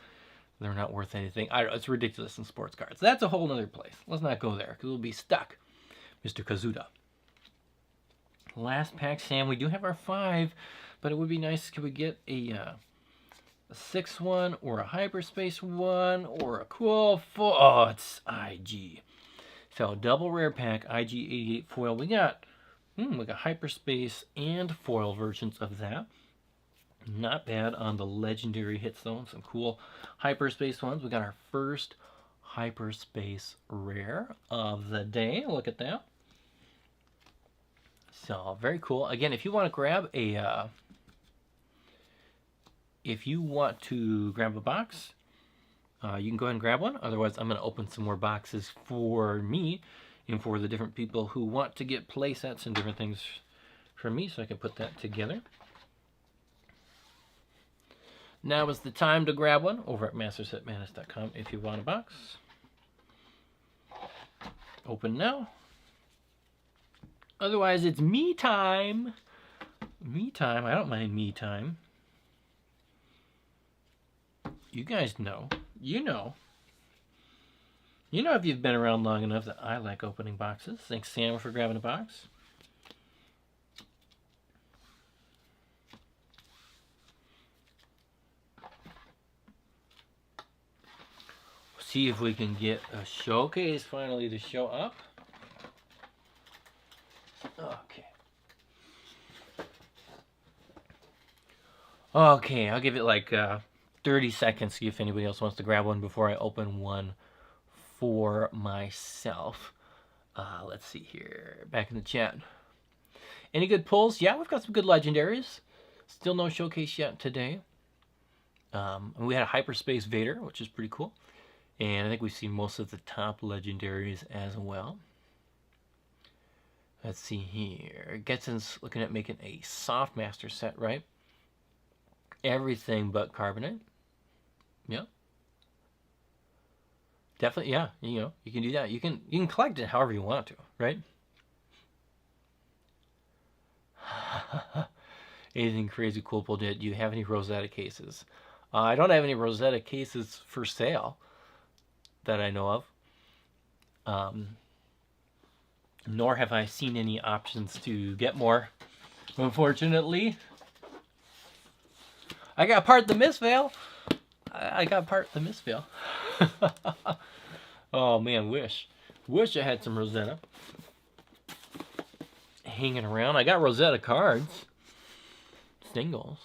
They're not worth anything. I don't know, it's ridiculous in sports cards. That's a whole nother place. Let's not go there because we'll be stuck. Mr. Kazuda. Last pack, Sam. We do have our 5, but it would be nice. Could we get a 6 one, or a hyperspace one, or a cool 4? Oh, it's IG. So double rare pack, IG 88 foil. We got hyperspace and foil versions of that. Not bad on the legendary hits though. Some cool hyperspace ones. We got our first hyperspace rare of the day. Look at that. So very cool. Again, if you want to grab a box, you can go ahead and grab one. Otherwise, I'm going to open some more boxes for me and for the different people who want to get play sets and different things from me, so I can put that together. Now is the time to grab one over at mastersetmadness.com if you want a box. Open now. Otherwise, it's me time. Me time. I don't mind me time. You guys know. You know. You know if you've been around long enough that I like opening boxes. Thanks, Sam, for grabbing a box. See if we can get a showcase finally to show up. Okay. Okay, I'll give it like 30 seconds, see if anybody else wants to grab one before I open one for myself. Let's see here. Back in the chat. Any good pulls? Yeah, we've got some good legendaries. Still no showcase yet today. We had a Hyperspace Vader, which is pretty cool. And I think we've seen most of the top legendaries as well. Let's see here. Getson's looking at making a soft master set, right? Everything but carbonate. Yeah. Definitely, yeah. You know, you can do that. You can collect it however you want to, right? Anything crazy cool pull did? Do you have any Rosetta cases? I don't have any Rosetta cases for sale that I know of. Nor have I seen any options to get more, unfortunately. I got part the Mistveil. I got part the Mistveil. Oh man, wish I had some Rosetta hanging around. I got Rosetta cards, singles.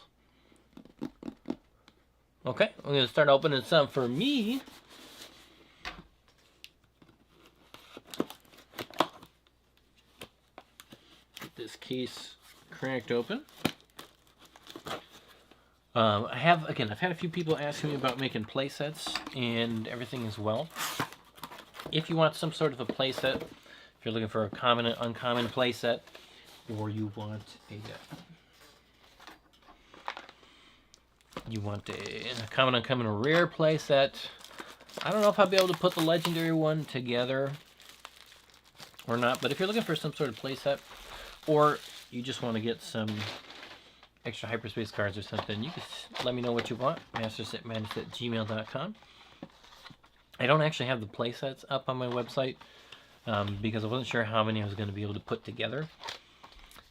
Okay, I'm gonna start opening some for me. Get this case cracked open. I've had a few people asking me about making play sets and everything as well. If you want some sort of a play set, if you're looking for a common and uncommon play set, or you want a common, uncommon, or rare play set, I don't know if I'll be able to put the legendary one together or not, but if you're looking for some sort of play set, or you just want to get some extra hyperspace cards or something, you can let me know what you want. mastersetmadness@gmail.com. I don't actually have the play sets up on my website because I wasn't sure how many I was going to be able to put together,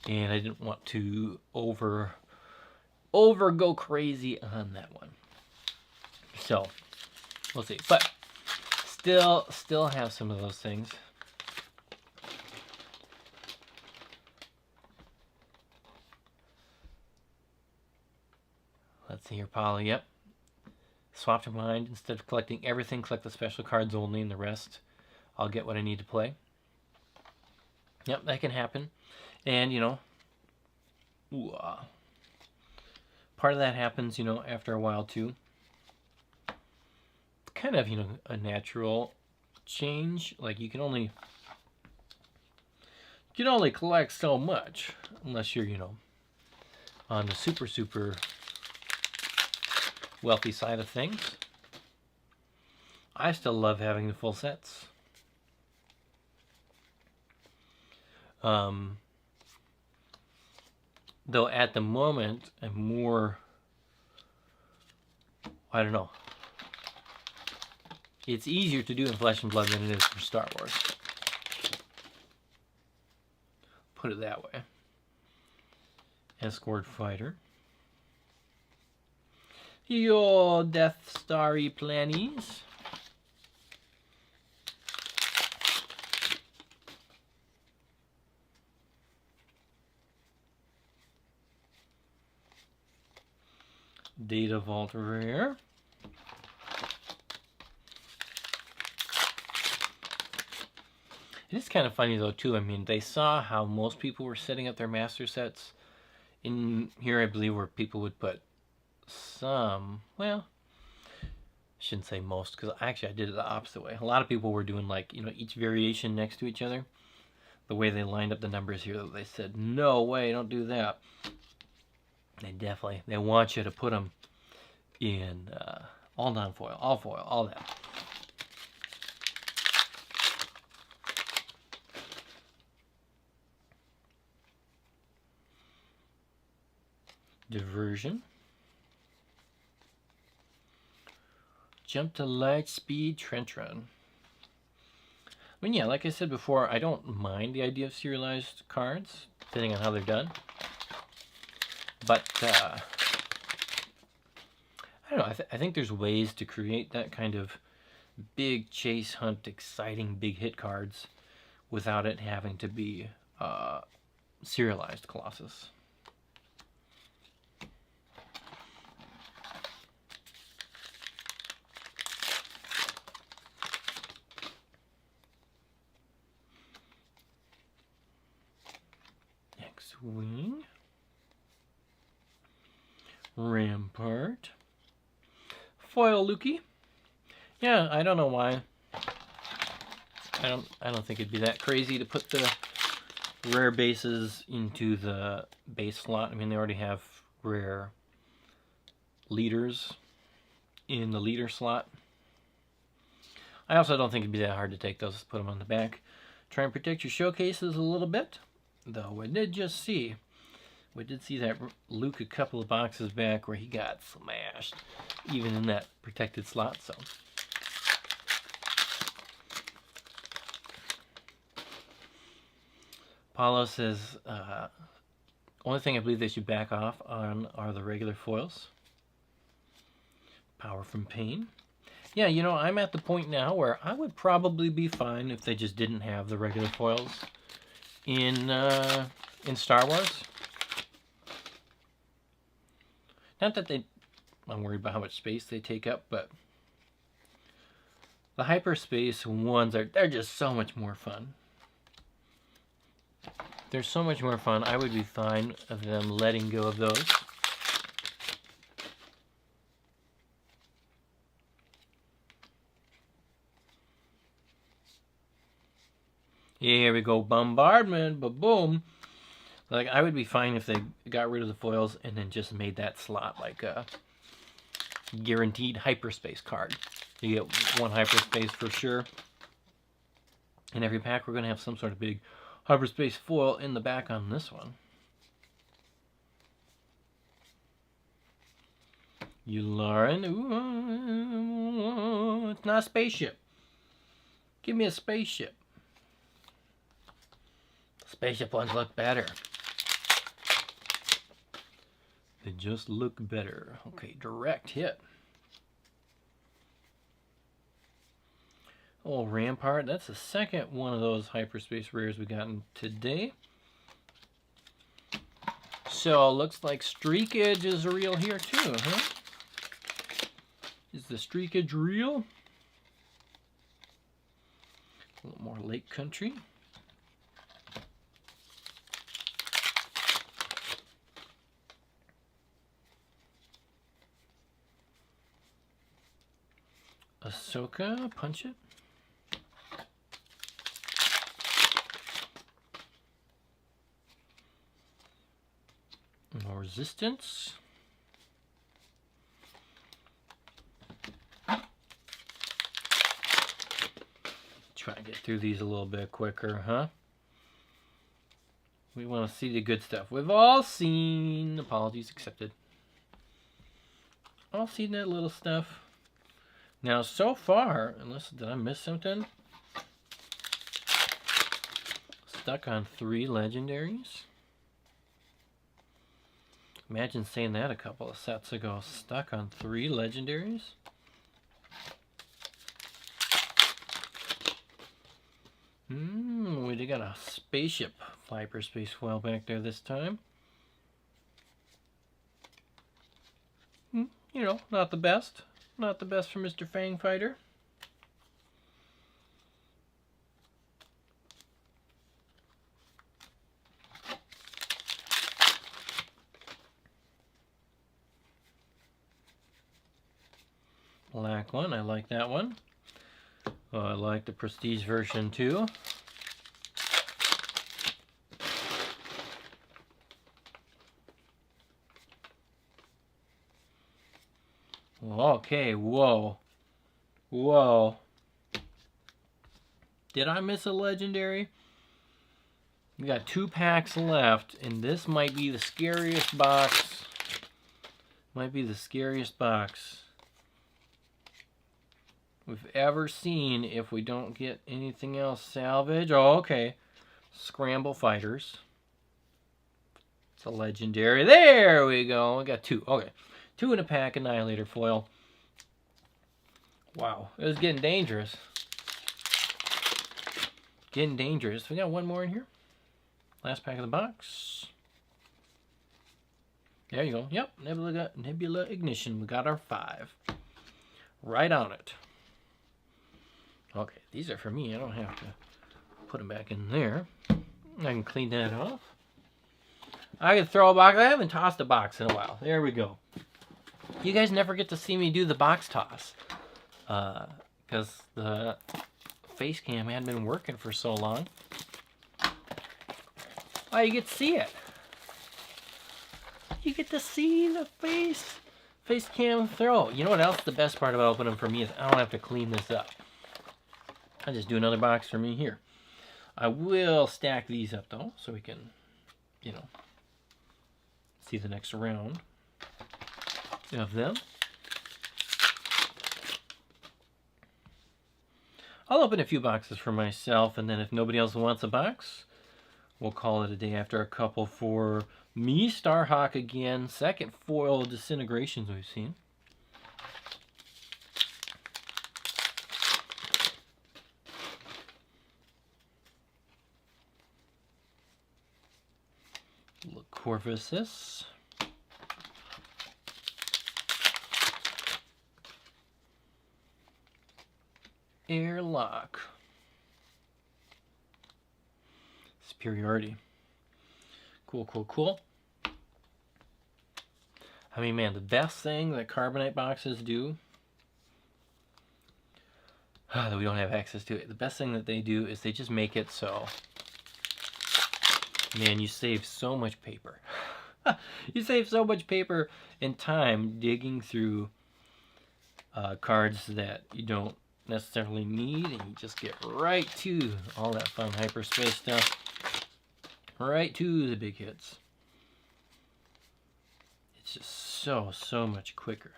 and I didn't want to over go crazy on that one. So we'll see, but still have some of those things. Let's see here, Polly. Yep. Swapped her mind. Instead of collecting everything, collect the special cards only, and the rest I'll get what I need to play. Yep, that can happen. And, you know, part of that happens, you know, after a while, too. It's kind of, you know, a natural change. Like, you can only You can only collect so much unless you're, you know, on the super wealthy side of things. I still love having the full sets. Though at the moment, I'm more, I don't know. It's easier to do in Flesh and Blood than it is for Star Wars. Put it that way. Escort Fighter. Your Death Starry plannies. Data Vault Rare. It is kind of funny though too. I mean, they saw how most people were setting up their master sets in here, I believe, where people would put some, well, I shouldn't say most, because actually I did it the opposite way. A lot of people were doing, like, you know, each variation next to each other. The way they lined up the numbers here, they said, no way, don't do that. They want you to put them in all non-foil, all foil, all that. Diversion. Jump to Lightspeed Trench Run. I mean, yeah, like I said before, I don't mind the idea of serialized cards, depending on how they're done. But, I don't know, I think there's ways to create that kind of big chase hunt, exciting big hit cards without it having to be serialized Colossus. X-Wing. Rampart. Foil Lukey. Yeah, I don't know why. I don't think it'd be that crazy to put the rare bases into the base slot. I mean, they already have rare leaders in the leader slot. I also don't think it'd be that hard to take those, put them on the back. Try and protect your showcases a little bit. Though we did see that Luke a couple of boxes back where he got smashed, even in that protected slot. So Paulo says, only thing I believe they should back off on are the regular foils. Power from Pain. Yeah, you know, I'm at the point now where I would probably be fine if they just didn't have the regular foils in Star Wars. Not that I'm worried about how much space they take up, but the hyperspace ones they're just so much more fun. They're so much more fun. I would be fine of them letting go of those. Here we go, bombardment, ba-boom. Like, I would be fine if they got rid of the foils and then just made that slot like a guaranteed hyperspace card. You get one hyperspace for sure. In every pack, we're going to have some sort of big hyperspace foil in the back on this one. Yularen. Ooh, it's not a spaceship. Give me a spaceship. Spaceship ones look better. They just look better. Okay, direct hit. Oh, Rampart. That's the second one of those hyperspace rares we gotten today. So, looks like Streakage is real here too, huh? Is the Streakage real? A little more Lake Country. Ahsoka, punch it. More resistance. Try to get through these a little bit quicker, huh? We want to see the good stuff. We've all seen, apologies accepted. All seen that little stuff. Now, so far, unless, did I miss something? Stuck on 3 legendaries. Imagine saying that a couple of sets ago. Stuck on 3 legendaries. We got a spaceship hyperspace foil back there this time. You know, not the best. Not the best for Mr. Fang Fighter. Black one, I like that one. I like the Prestige version too. Okay, whoa. Whoa. Did I miss a legendary? We got 2 packs left, and this might be the scariest box. Might be the scariest box we've ever seen if we don't get anything else salvage. Oh, okay. Scramble Fighters. It's a legendary. There we go. We got 2. Okay. 2 in a pack, Annihilator foil. Wow. It was getting dangerous. Getting dangerous. We got 1 more in here. Last pack of the box. There you go. Yep. Nebula Ignition. We got our 5. Right on it. Okay. These are for me. I don't have to put them back in there. I can clean that off. I can throw a box. I haven't tossed a box in a while. There we go. You guys never get to see me do the box toss. Because the face cam hadn't been working for so long. Oh, you get to see it. You get to see the face cam throw. You know what else the best part about opening them for me is I don't have to clean this up. I just do another box for me here. I will stack these up though, so we can, you know, see the next round of them. I'll open a few boxes for myself, and then if nobody else wants a box, we'll call it a day after a couple for me. Starhawk again. Second foil disintegrations we've seen. Corvusis. Airlock. Superiority. Cool, cool, cool. I mean, man, the best thing that carbonite boxes do that we don't have access to it. The best thing that they do is they just make it so, man, you save so much paper. You save so much paper and time digging through cards that you don't necessarily need, and you just get right to all that fun hyperspace stuff. Right to the big hits. It's just so much quicker.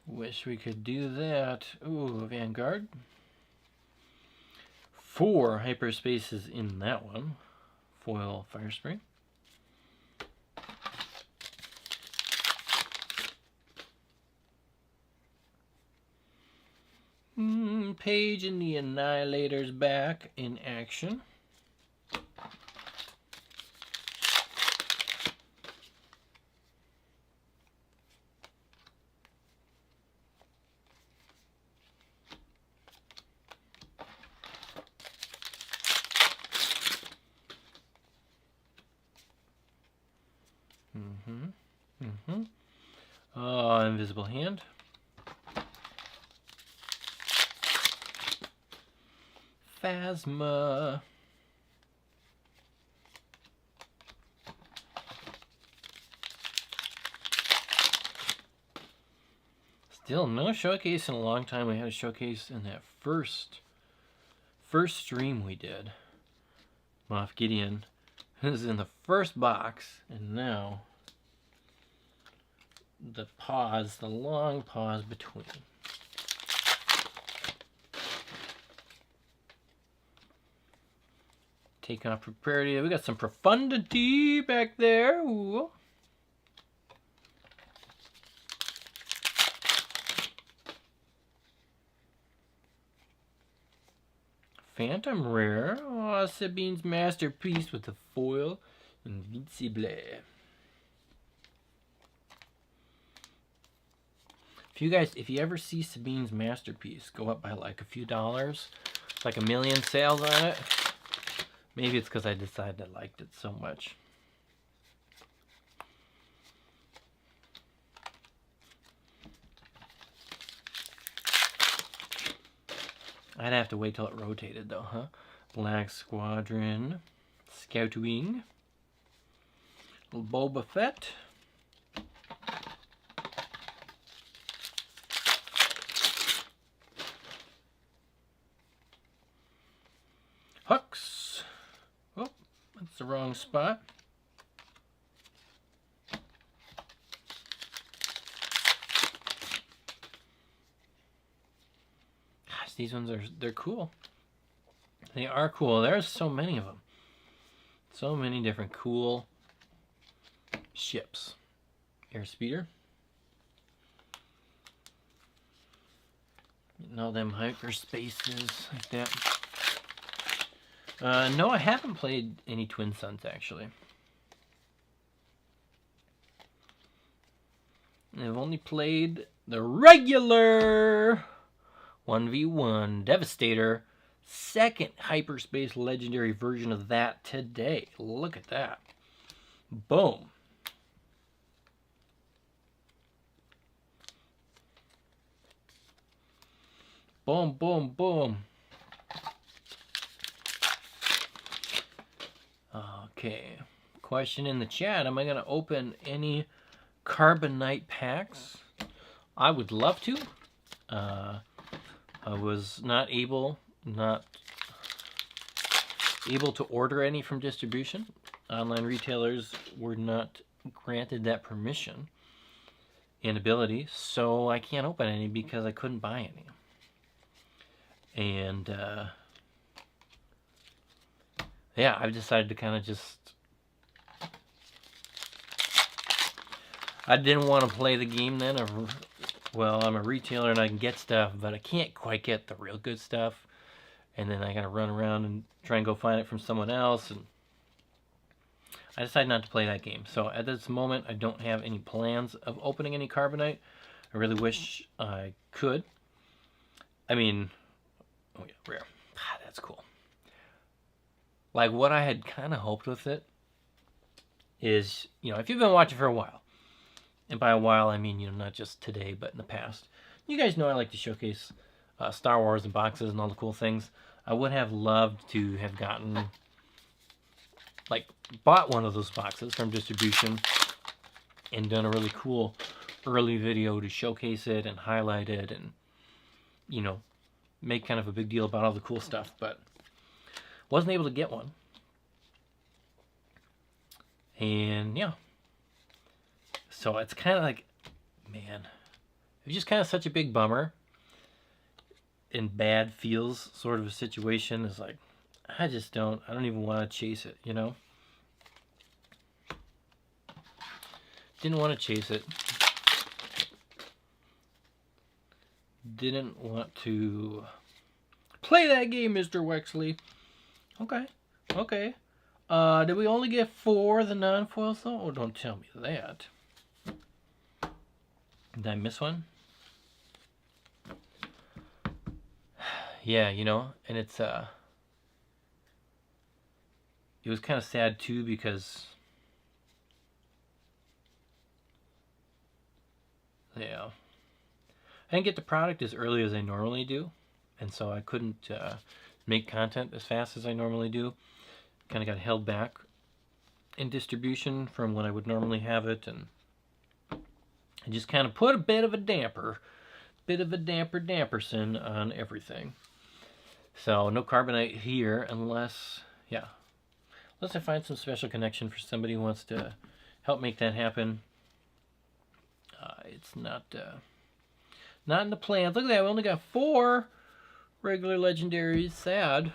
Wish we could do that. Ooh, Vanguard. 4 hyperspaces in that one. Foil Fire Spray. Page and the Annihilator's back in action. Invisible Hand. Phasma. Still no showcase in a long time. We had a showcase in that first stream we did. Moff Gideon. This is in the first box, and now the pause, the long pause between. Take off Preparity. We got some profundity back there. Ooh. Phantom Rare. Oh, Sabine's Masterpiece with the foil. Invincible. If you ever see Sabine's Masterpiece go up by like a few dollars, it's like 1 million sales on it. Maybe it's because I decided I liked it so much. I'd have to wait till it rotated though, huh? Black Squadron, Scout Wing, Boba Fett, Hux. Oh, that's the wrong spot. Gosh, these ones they're cool. They are cool. There's so many of them. So many different cool ships. Airspeeder. Getting all them hyperspaces like that. No, I haven't played any Twin Suns actually. I've only played the regular 1v1 Devastator, second hyperspace legendary version of that today. Look at that. Boom. Boom, boom, boom. Okay. Question in the chat. Am I going to open any Carbonite packs? I would love to. I was not able to order any from distribution. Online retailers were not granted that permission and ability, so I can't open any because I couldn't buy any. And yeah, I've decided to kind of just... I didn't want to play the game then of, well, I'm a retailer and I can get stuff, but I can't quite get the real good stuff. And then I gotta run around and try and go find it from someone else. And I decided not to play that game. So at this moment, I don't have any plans of opening any Carbonite. I really wish I could. I mean, oh yeah, rare. Ah, that's cool. Like what I had kind of hoped with it is, you know, if you've been watching for a while, and by a while I mean, you know, not just today, but in the past, you guys know I like to showcase Star Wars and boxes and all the cool things. I would have loved to have gotten, like, bought one of those boxes from distribution and done a really cool early video to showcase it and highlight it and, you know, make kind of a big deal about all the cool stuff, but wasn't able to get one. And yeah, so it's kind of like, man, it was just kind of such a big bummer and bad feels sort of a situation. Is like, I don't even want to chase it, you know? Didn't want to chase it. Didn't want to play that game, Mr. Wexley. Okay, okay. Did we only get 4 of the non-foils though? Oh, don't tell me that. Did I miss one? Yeah, you know, and it's it was kind of sad too because Yeah. I didn't get the product as early as I normally do, and so I couldn't make content as fast as I normally do. Kind of got held back in distribution from when I would normally have it, and I just kind of put a bit of a damperson on everything. So no carbonite here unless I find some special connection for somebody who wants to help make that happen. It's not in the plans. Look at that, we only got 4 regular legendaries. Sad.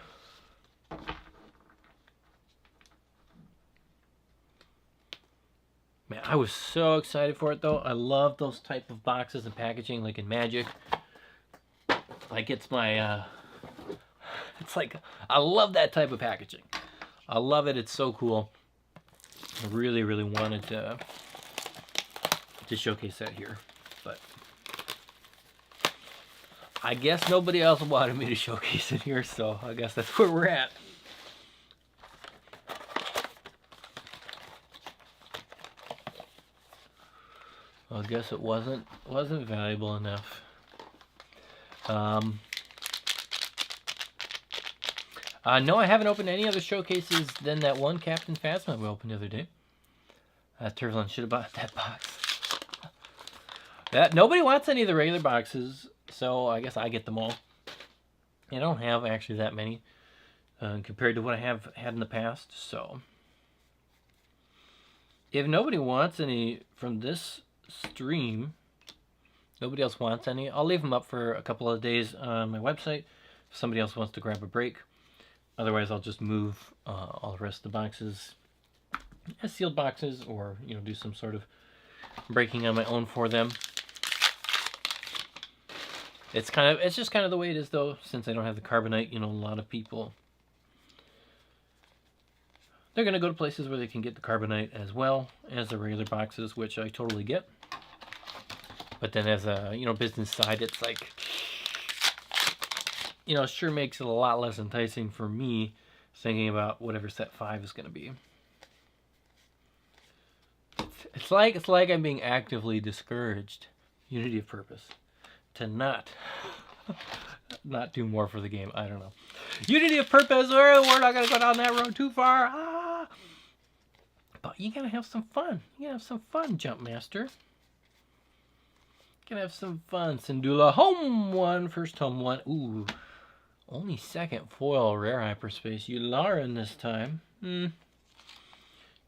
Man, I was so excited for it though. I love those type of boxes and packaging, like in Magic. Like it's my, it's like, I love that type of packaging. I love it, it's so cool. I really, really wanted to showcase that here, but I guess nobody else wanted me to showcase it here, so I guess that's where we're at. I guess it wasn't valuable enough. No, I haven't opened any other showcases than that one Captain Phasma we opened the other day. Turvlin should have bought that box. Nobody wants any of the regular boxes, so I guess I get them all. I don't have actually that many compared to what I have had in the past, so if nobody wants any from this stream, nobody else wants any, I'll leave them up for a couple of days on my website if somebody else wants to grab a break. Otherwise, I'll just move all the rest of the boxes as sealed boxes, or do some sort of breaking on my own for them. It's just kind of the way it is though, since I don't have the carbonite. A lot of people, they're gonna go to places where they can get the carbonite as well as the regular boxes, which I totally get. But then as a business side, it's like, it sure makes it a lot less enticing for me thinking about whatever set 5 is going to be. It's like I'm being actively discouraged, Unity of Purpose, to not do more for the game. I don't know. Unity of Purpose, we're not going to go down that road too far. But you got to have some fun. You got to have some fun, Jump Master. Gonna have some fun. Syndulla, home one, first home one. Ooh, only second foil rare hyperspace. Yularen this time.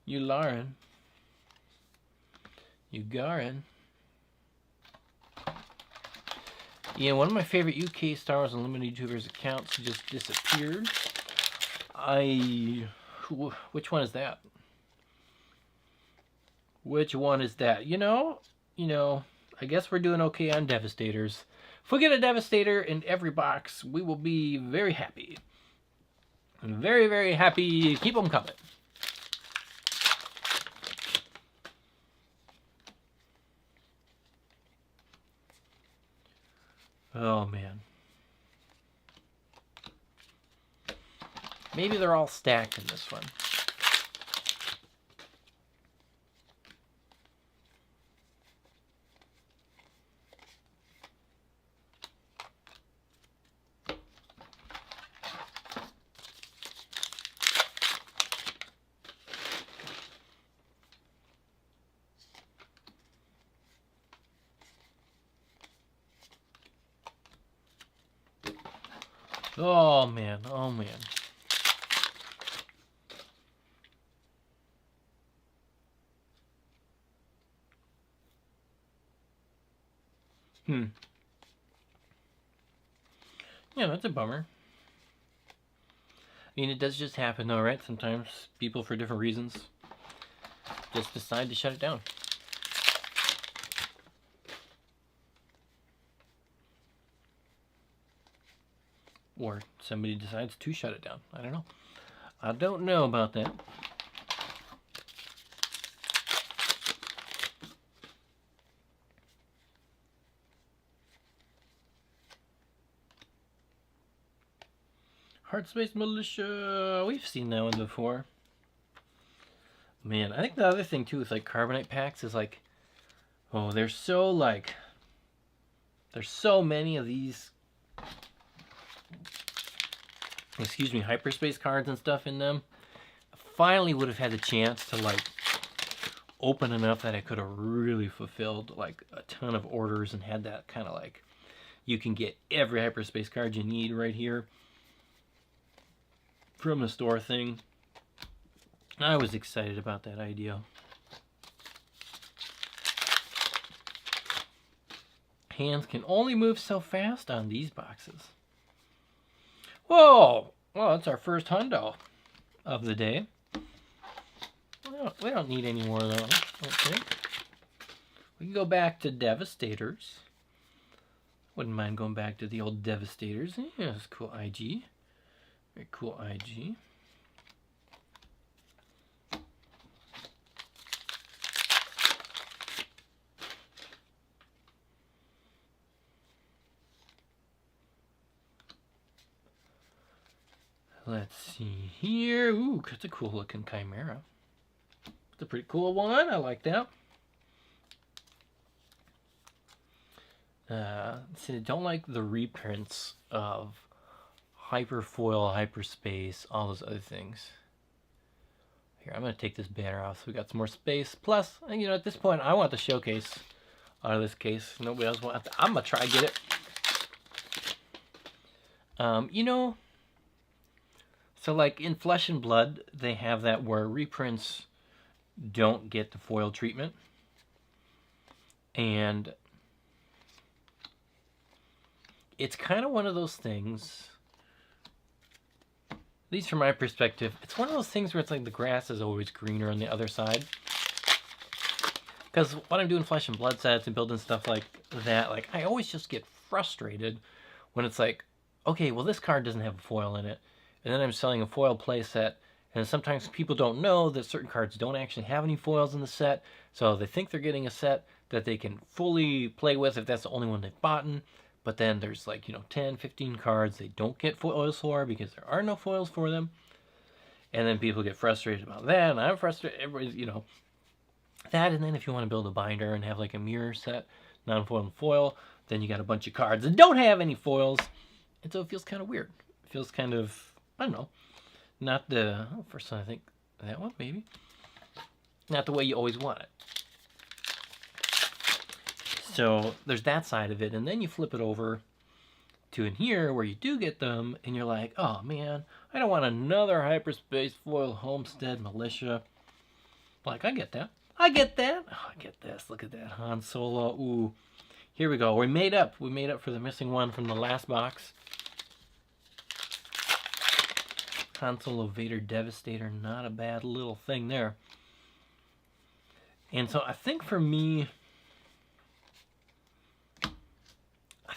Yularen. Yugarin. Yeah, one of my favorite UK Star Wars Unlimited YouTubers accounts just disappeared. Which one is that? Which one is that? I guess we're doing okay on Devastators. If we get a Devastator in every box, we will be very happy. Very, very happy. Keep them coming. Oh, man. Maybe they're all stacked in this one. Oh, man. Oh, man. Yeah, that's a bummer. I mean, it does just happen though, right? Sometimes people, for different reasons, just decide to shut it down. Or somebody decides to shut it down. I don't know. I don't know about that. Hard Space Militia. We've seen that one before. Man, I think the other thing too with like Carbonite packs is like, oh, they're so like There's so many of these, excuse me, hyperspace cards and stuff in them. I finally would have had the chance to like open enough that I could have really fulfilled like a ton of orders and had that kind of like, you can get every hyperspace card you need right here from the store thing. I was excited about that idea. Hands can only move so fast on these boxes. Whoa! Well, that's our first hundo of the day. We don't need any more of those. Okay. We can go back to Devastators. Wouldn't mind going back to the old Devastators. Yeah, that's cool IG. Very cool IG. Let's see here. Ooh, that's a cool looking Chimera. It's a pretty cool one. I like that. See, I don't like the reprints of Hyperfoil, Hyperspace, all those other things. Here, I'm going to take this banner off so we got some more space. Plus, you know, at this point, I want the showcase out of this case. Nobody else wants to. I'm going to try to get it. You know, so like in Flesh and Blood, they have that where reprints don't get the foil treatment. And it's kind of one of those things, at least from my perspective, it's one of those things where it's like the grass is always greener on the other side. Because when I'm doing Flesh and Blood sets and building stuff like that, like I always just get frustrated when it's like, okay, well this card doesn't have a foil in it. And then I'm selling a foil play set, and sometimes people don't know that certain cards don't actually have any foils in the set, so they think they're getting a set that they can fully play with if that's the only one they've bought. But then there's like, you know, 10, 15 cards they don't get foils for because there are no foils for them. And then people get frustrated about that, and I'm frustrated, everybody's, you know, that. And then if you want to build a binder and have like a mirror set, non-foil and foil, then you got a bunch of cards that don't have any foils. And so it feels kind of weird. It feels kind of, I don't know, not the, first time I think that one maybe, not the way you always want it. So there's that side of it, and then you flip it over to in here where you do get them, and you're like, oh man, I don't want another hyperspace foil homestead militia. Like, I get that. I get that. Oh, I get this. Look at that Han Solo. Ooh, here we go. We made up. We made up for the missing one from the last box. Han Solo Vader Devastator, not a bad little thing there. And so I think for me,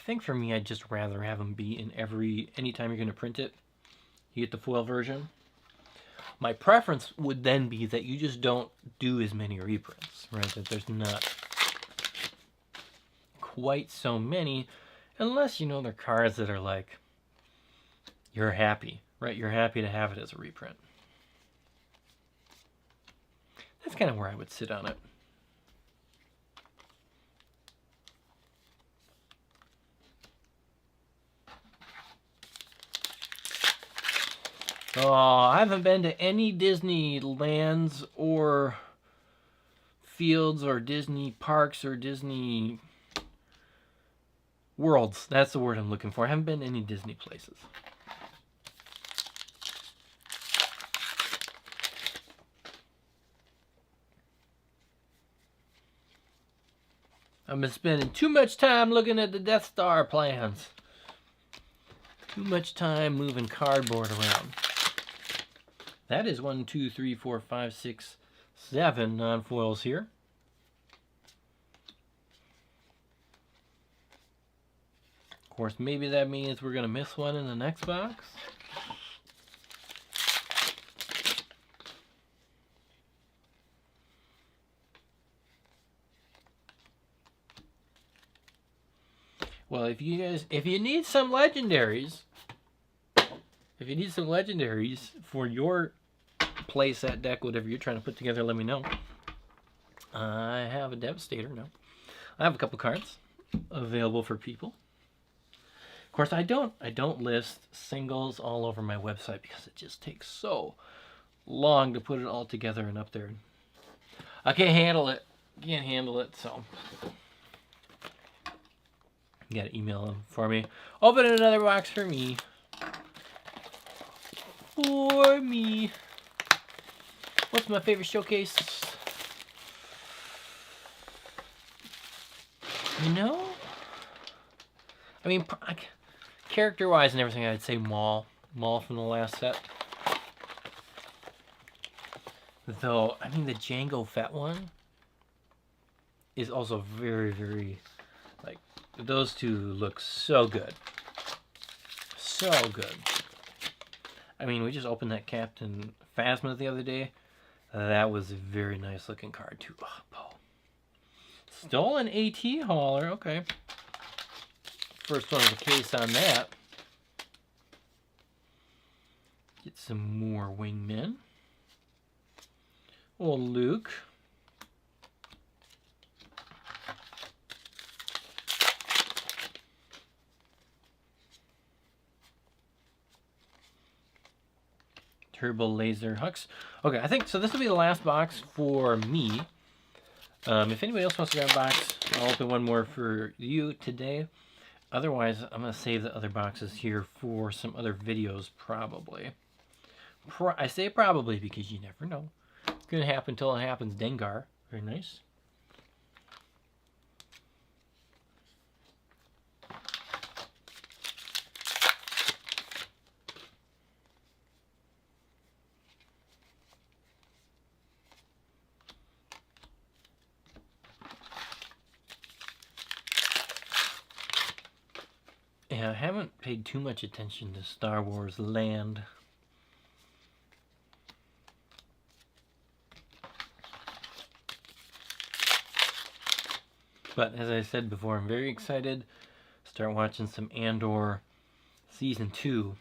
I'd just rather have them be in anytime you're going to print it, you get the foil version. My preference would then be that you just don't do as many reprints, right? That there's not quite so many, unless, you know, they're cards that are like, you're happy. Right, you're happy to have it as a reprint. That's kind of where I would sit on it. Oh, I haven't been to any Disney lands or fields or Disney parks or Disney worlds. That's the word I'm looking for. I haven't been to any Disney places. I've been spending too much time looking at the Death Star plans. Too much time moving cardboard around. That is 1, 2, 3, 4, 5, 6, 7 non-foils here. Of course, maybe that means we're going to miss one in the next box. Well, if you need some legendaries, for your playset deck, whatever you're trying to put together, let me know. I have a Devastator now. I have a couple cards. available for people. Of course, I don't list singles all over my website because it just takes so long to put it all together and up there. I can't handle it. Can't handle it, so you gotta email them for me. Open another box for me. For me. What's my favorite showcase? You know? I mean, character-wise and everything, I'd say Maul. Maul from the last set. Though, I mean, the Jango Fett one is also very, very, like, those two look so good. So good. I mean, we just opened that Captain Phasma the other day. That was a very nice looking card, too. Oh, Poe. Stolen AT hauler, okay. First one of the case on that. Get some more wingmen. Old Luke. Turbo Laser Hux. Okay, I think, so this will be the last box for me. If anybody else wants to grab a box, I'll open one more for you today. Otherwise, I'm going to save the other boxes here for some other videos, probably. I say probably because you never know. It's going to happen until it happens. Dengar. Very nice. Yeah, I haven't paid too much attention to Star Wars Land. But as I said before, I'm very excited to start watching some Andor Season 2.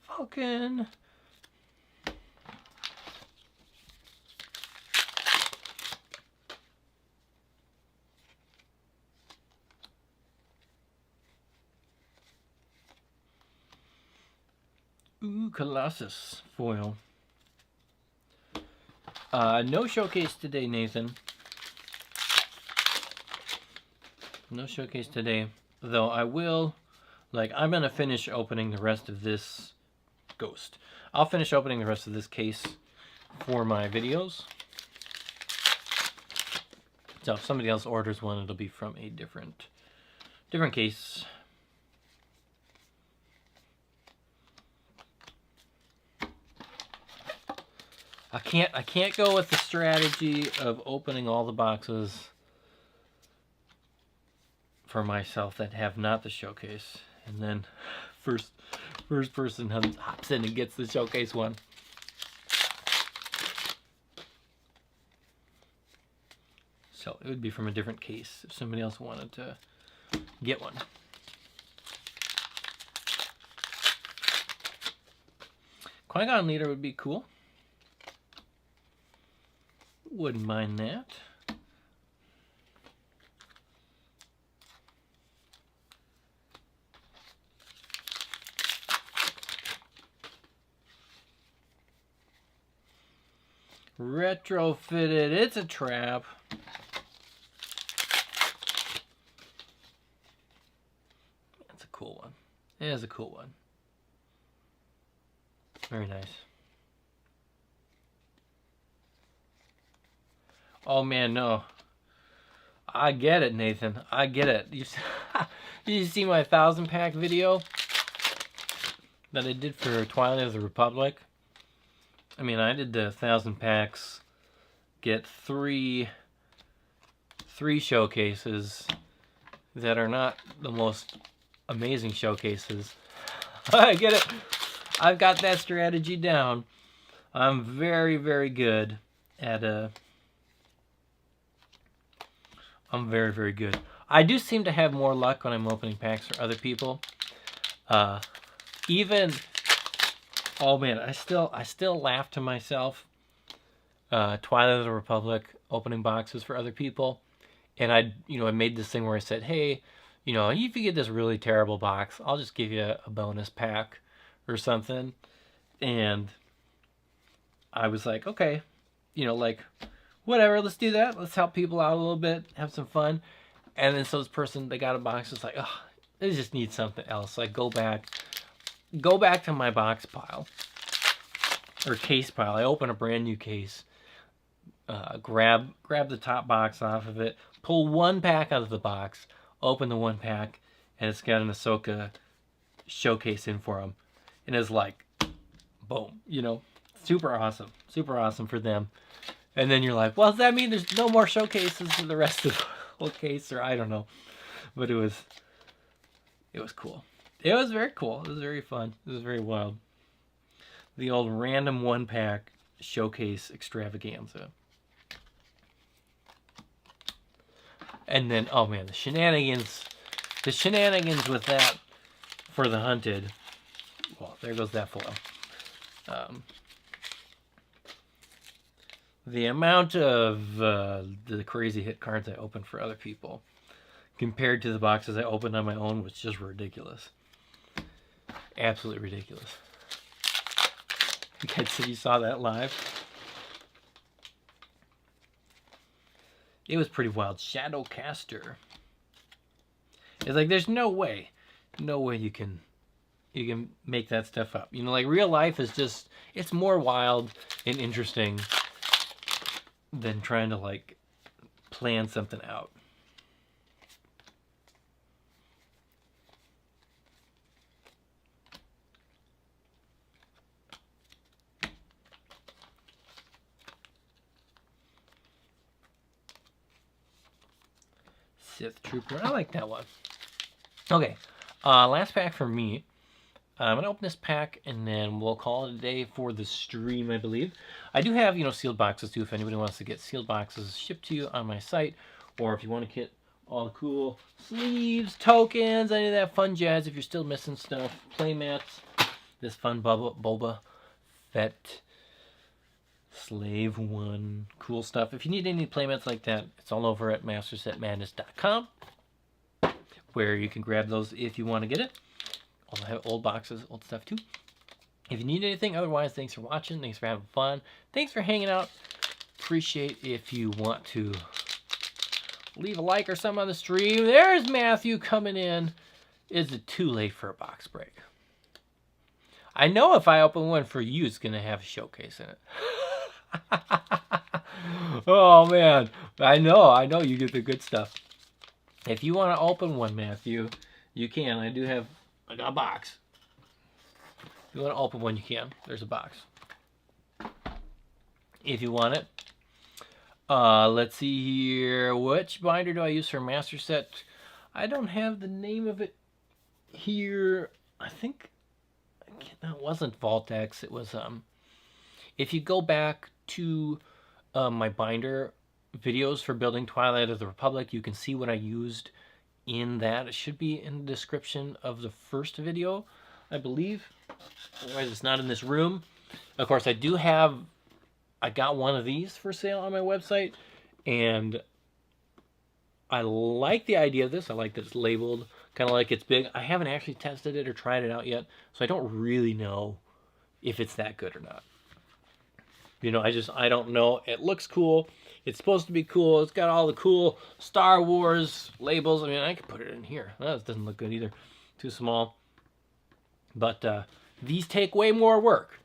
Falcon! Ooh, Colossus foil. No showcase today, Nathan. No showcase today. Though I will, like, I'm going to finish opening the rest of this Ghost. I'll finish opening the rest of this case for my videos. So if somebody else orders one, it'll be from a different case. I can't go with the strategy of opening all the boxes for myself that have not the showcase, and then first person hops in and gets the showcase one. So it would be from a different case if somebody else wanted to get one. Qui-Gon leader would be cool. Wouldn't mind that. Retrofitted. It's a trap. That's a cool one. It is a cool one. Very nice. Oh man, no. I get it, Nathan. I get it. You see my 1,000-pack video that I did for Twilight of the Republic? I mean, I did the 1,000 packs, get three showcases that are not the most amazing showcases. I get it. I've got that strategy down. I'm very, very good at I'm very, very good. I do seem to have more luck when I'm opening packs for other people. Even, oh man, I still laugh to myself. Twilight of the Republic opening boxes for other people. And I made this thing where I said, hey, if you get this really terrible box, I'll just give you a bonus pack or something. And I was like, okay, like, whatever, let's do that. Let's help people out a little bit, have some fun. And then so this person, they got a box, it's like, oh, they just need something else. So I go back to my box pile, or case pile. I open a brand new case, grab the top box off of it, pull one pack out of the box, open the one pack, and it's got an Ahsoka showcase in for them. And it's like, boom, super awesome for them. And then you're like, well, does that mean there's no more showcases for the rest of the whole case? Or I don't know. But it was cool. It was very cool. It was very fun. It was very wild. The old random one-pack showcase extravaganza. And then, oh man, the shenanigans with that for the hunted. Well, there goes that foil. The amount of the crazy hit cards I opened for other people compared to the boxes I opened on my own was just ridiculous. Absolutely ridiculous. You guys said you saw that live? It was pretty wild. Shadowcaster. It's like there's no way you can make that stuff up. Like real life is just, it's more wild and interesting than trying to like plan something out. Sith Trooper, I like that one. Okay, last pack for me. I'm going to open this pack, and then we'll call it a day for the stream, I believe. I do have, sealed boxes, too, if anybody wants to get sealed boxes shipped to you on my site, or if you want to get all the cool sleeves, tokens, any of that fun jazz, if you're still missing stuff, playmats, this fun Boba Fett Slave One, cool stuff. If you need any playmats like that, it's all over at mastersetmadness.com, where you can grab those if you want to get it. Also have old boxes, old stuff too. If you need anything, otherwise, thanks for watching. Thanks for having fun. Thanks for hanging out. Appreciate if you want to leave a like or something on the stream. There's Matthew coming in. Is it too late for a box break? I know if I open one for you, it's going to have a showcase in it. Oh, man. I know you get the good stuff. If you want to open one, Matthew, you can. I got a box. If you want to open one, you can. There's a box. If you want it. Let's see here. Which binder do I use for Master Set? I don't have the name of it here. I think that wasn't Vault-X. It was, if you go back to my binder videos for building Twilight of the Republic, you can see what I used in that. It should be in the description of the first video, I believe. Otherwise, it's not in this room. Of course, I got one of these for sale on my website, and I like the idea of this. I like that it's labeled, kind of like it's big. I haven't actually tested it or tried it out yet, so I don't really know if it's that good or not. I don't know. It looks cool. It's supposed to be cool. It's got all the cool Star Wars labels. I mean, I could put it in here. That doesn't look good either. Too small. But these take way more work.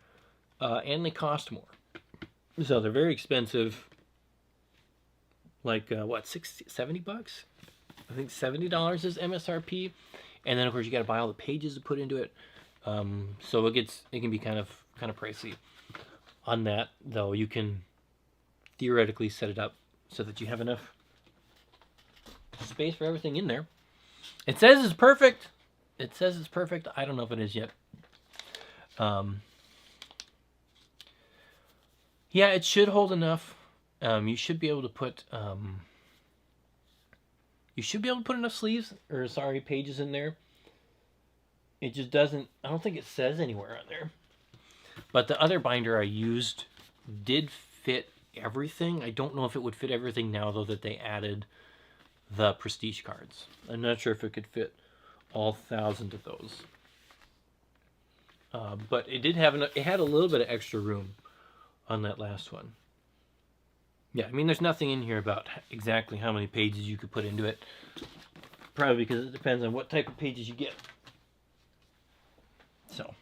And they cost more. So they're very expensive. Like, what, 60, 70 bucks? I think $70 is MSRP. And then, of course, you got to buy all the pages to put into it. So it can be kind of pricey. On that, though, you can theoretically set it up so that you have enough space for everything in there. It says it's perfect. It says it's perfect. I don't know if it is yet. Yeah, it should hold enough. You should be able to put enough sleeves, or sorry, pages in there. It just doesn't. I don't think it says anywhere on there. But the other binder I used did fit everything. I don't know if it would fit everything now, though, that they added the prestige cards. I'm not sure if it could fit all 1,000 of those. But it did have it had a little bit of extra room on that last one. Yeah, I mean, there's nothing in here about exactly how many pages you could put into it. Probably because it depends on what type of pages you get. So.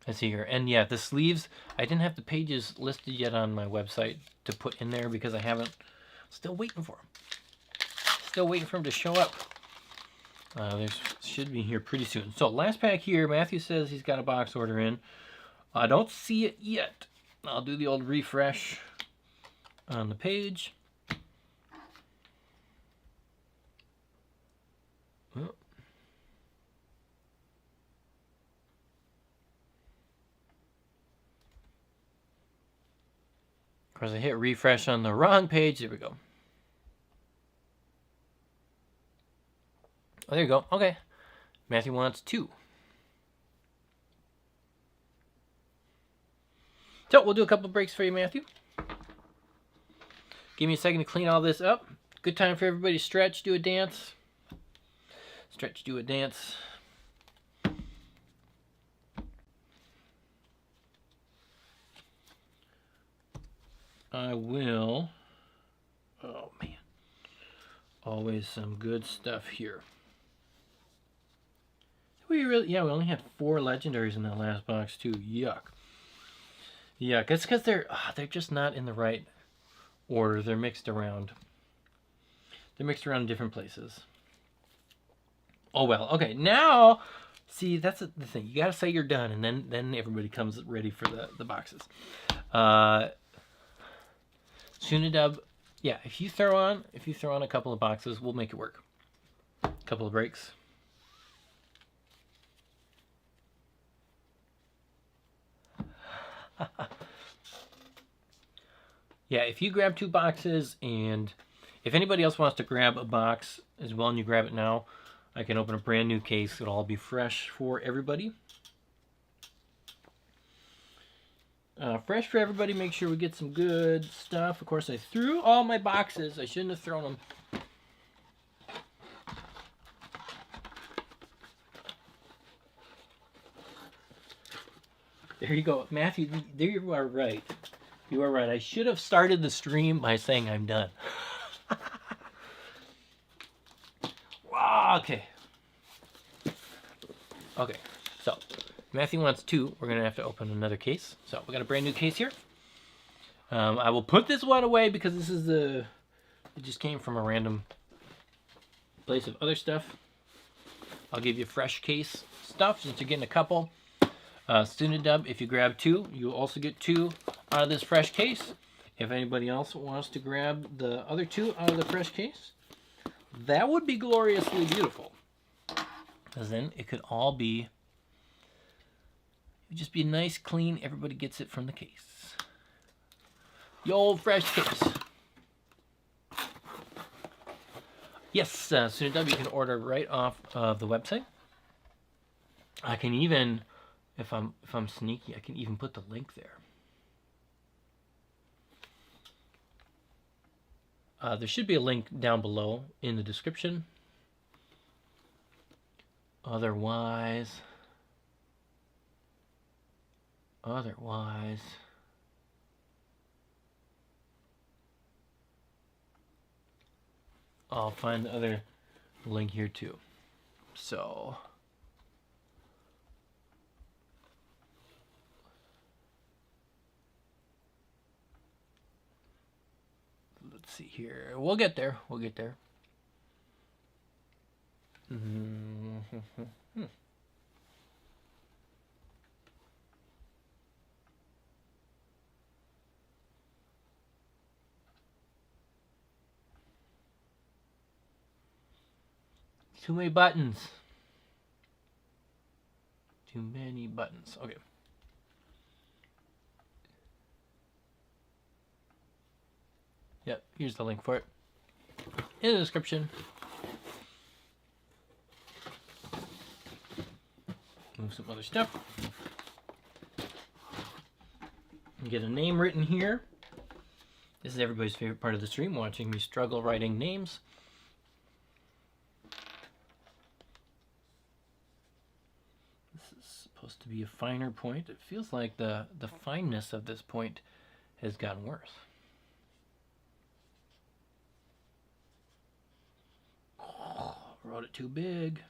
Let's see here. And yeah, the sleeves, I didn't have the pages listed yet on my website to put in there because I haven't. Still waiting for them. Still waiting for them to show up. They should be here pretty soon. So last pack here, Matthew says he's got a box order in. I don't see it yet. I'll do the old refresh on the page. Oh. Of course, I hit refresh on the wrong page. There we go. Oh, there you go. Okay. Matthew wants 2. So we'll do a couple breaks for you, Matthew. Give me a second to clean all this up. Good time for everybody to stretch, do a dance. Stretch, do a dance. I will. Oh, man. Always some good stuff here. We only had 4 legendaries in that last box too. Yuck. Yuck. It's because they're just not in the right order. They're mixed around. They're mixed around in different places. Oh well. Okay. Now, see, that's the thing. You gotta say you're done, and then everybody comes ready for the boxes. Sunadub. Yeah. If you throw on a couple of boxes, we'll make it work. A couple of breaks. Yeah, if you grab 2 boxes, and if anybody else wants to grab a box as well and you grab it now, I can open a brand new case. It'll all be fresh for everybody. Fresh for everybody. Make sure we get some good stuff. Of course, I threw all my boxes. I shouldn't have thrown them. There you go. Matthew, there you are right. You are right. I should have started the stream by saying I'm done. Wow, okay. Okay, so Matthew wants 2. We're going to have to open another case. So we got a brand new case here. I will put this one away because this is it just came from a random place of other stuff. I'll give you fresh case stuff since you're getting a couple. Sunadub, if you grab 2, you'll also get 2 out of this fresh case. If anybody else wants to grab the other 2 out of the fresh case, that would be gloriously beautiful. Because then it could all be, it would just be nice, clean, everybody gets it from the case. The old fresh case. Yes, Sunadub, you can order right off of the website. I can even, if I'm sneaky, I can even put the link there. There should be a link down below in the description. Otherwise, I'll find the other link here too. So, let's see here. We'll get there. We'll get there. Too many buttons. Too many buttons. Okay. Yep, here's the link for it in the description. move some other stuff. Get a name written here. This is everybody's favorite part of the stream, watching me struggle writing names. This is supposed to be a finer point. It feels like the fineness of this point has gotten worse. Wrote it too big.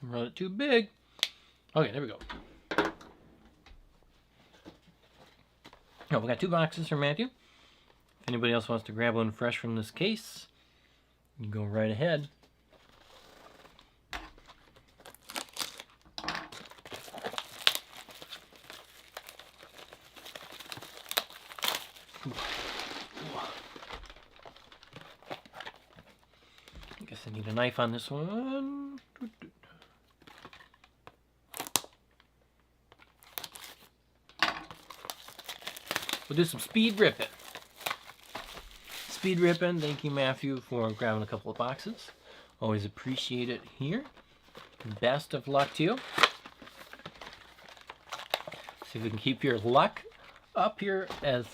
Wrote it too big. Okay, there we go. Oh, we got 2 boxes from Matthew. If anybody else wants to grab one fresh from this case, you go right ahead. I guess I need a knife on this one. We'll do some speed ripping. Speed ripping. Thank you, Matthew, for grabbing a couple of boxes. Always appreciate it here. Best of luck to you. See if we can keep your luck up here as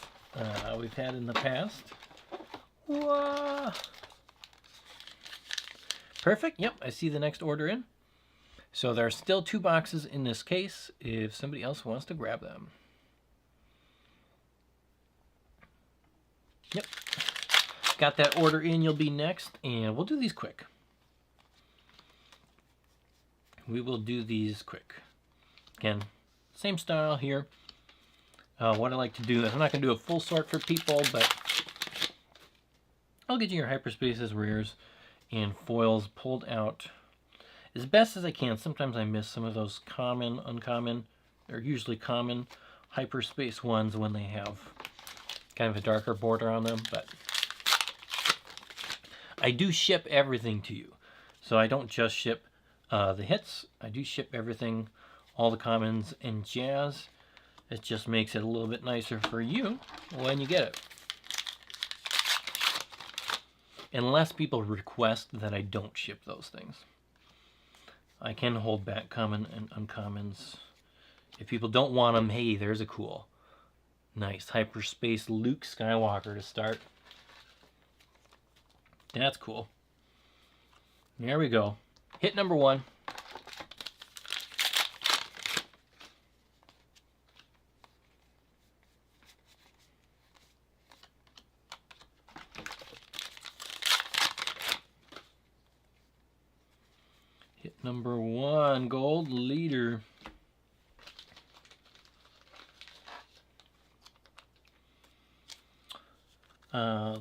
we've had in the past. Whoa. Perfect. Yep, I see the next order in. So there are still 2 boxes in this case if somebody else wants to grab them. Yep. Got that order in, you'll be next, and we'll do these quick. We will do these quick. Again, same style here. What I like to do is, I'm not going to do a full sort for people, but I'll get you your hyperspaces, rares, and foils pulled out as best as I can. Sometimes I miss some of those common, uncommon, they're usually common hyperspace ones when they have kind of a darker border on them, but I do ship everything to you. So I don't just ship the hits, I do ship everything, all the commons and jazz. It just makes it a little bit nicer for you when you get it. Unless people request that I don't ship those things. I can hold back common and uncommons. If people don't want them, hey, there's a cool nice hyperspace Luke Skywalker to start. That's cool. There we go. Hit number 1. Hit number 1, gold leader.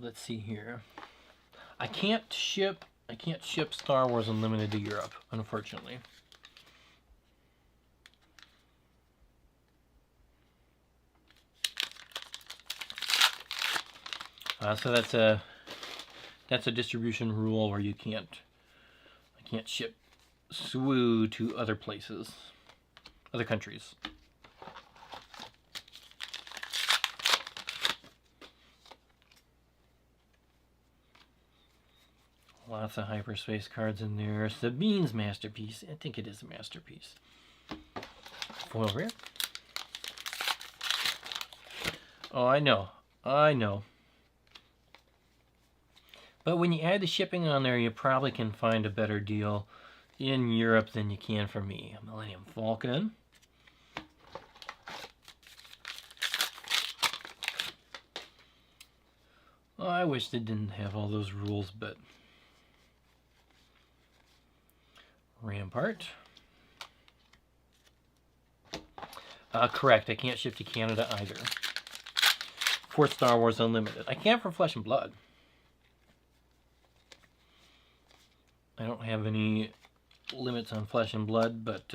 Let's see here. I can't ship Star Wars Unlimited to Europe, unfortunately. So that's a distribution rule where I can't ship SWU to other places, other countries. Lots of hyperspace cards in there. Sabine's masterpiece. I think it is a masterpiece. Foil rare. Oh, I know. But when you add the shipping on there, you probably can find a better deal in Europe than you can for me. Millennium Falcon. Oh, I wish they didn't have all those rules, but Rampart. Correct, I can't ship to Canada either. For Star Wars Unlimited. I can for Flesh and Blood. I don't have any limits on Flesh and Blood, but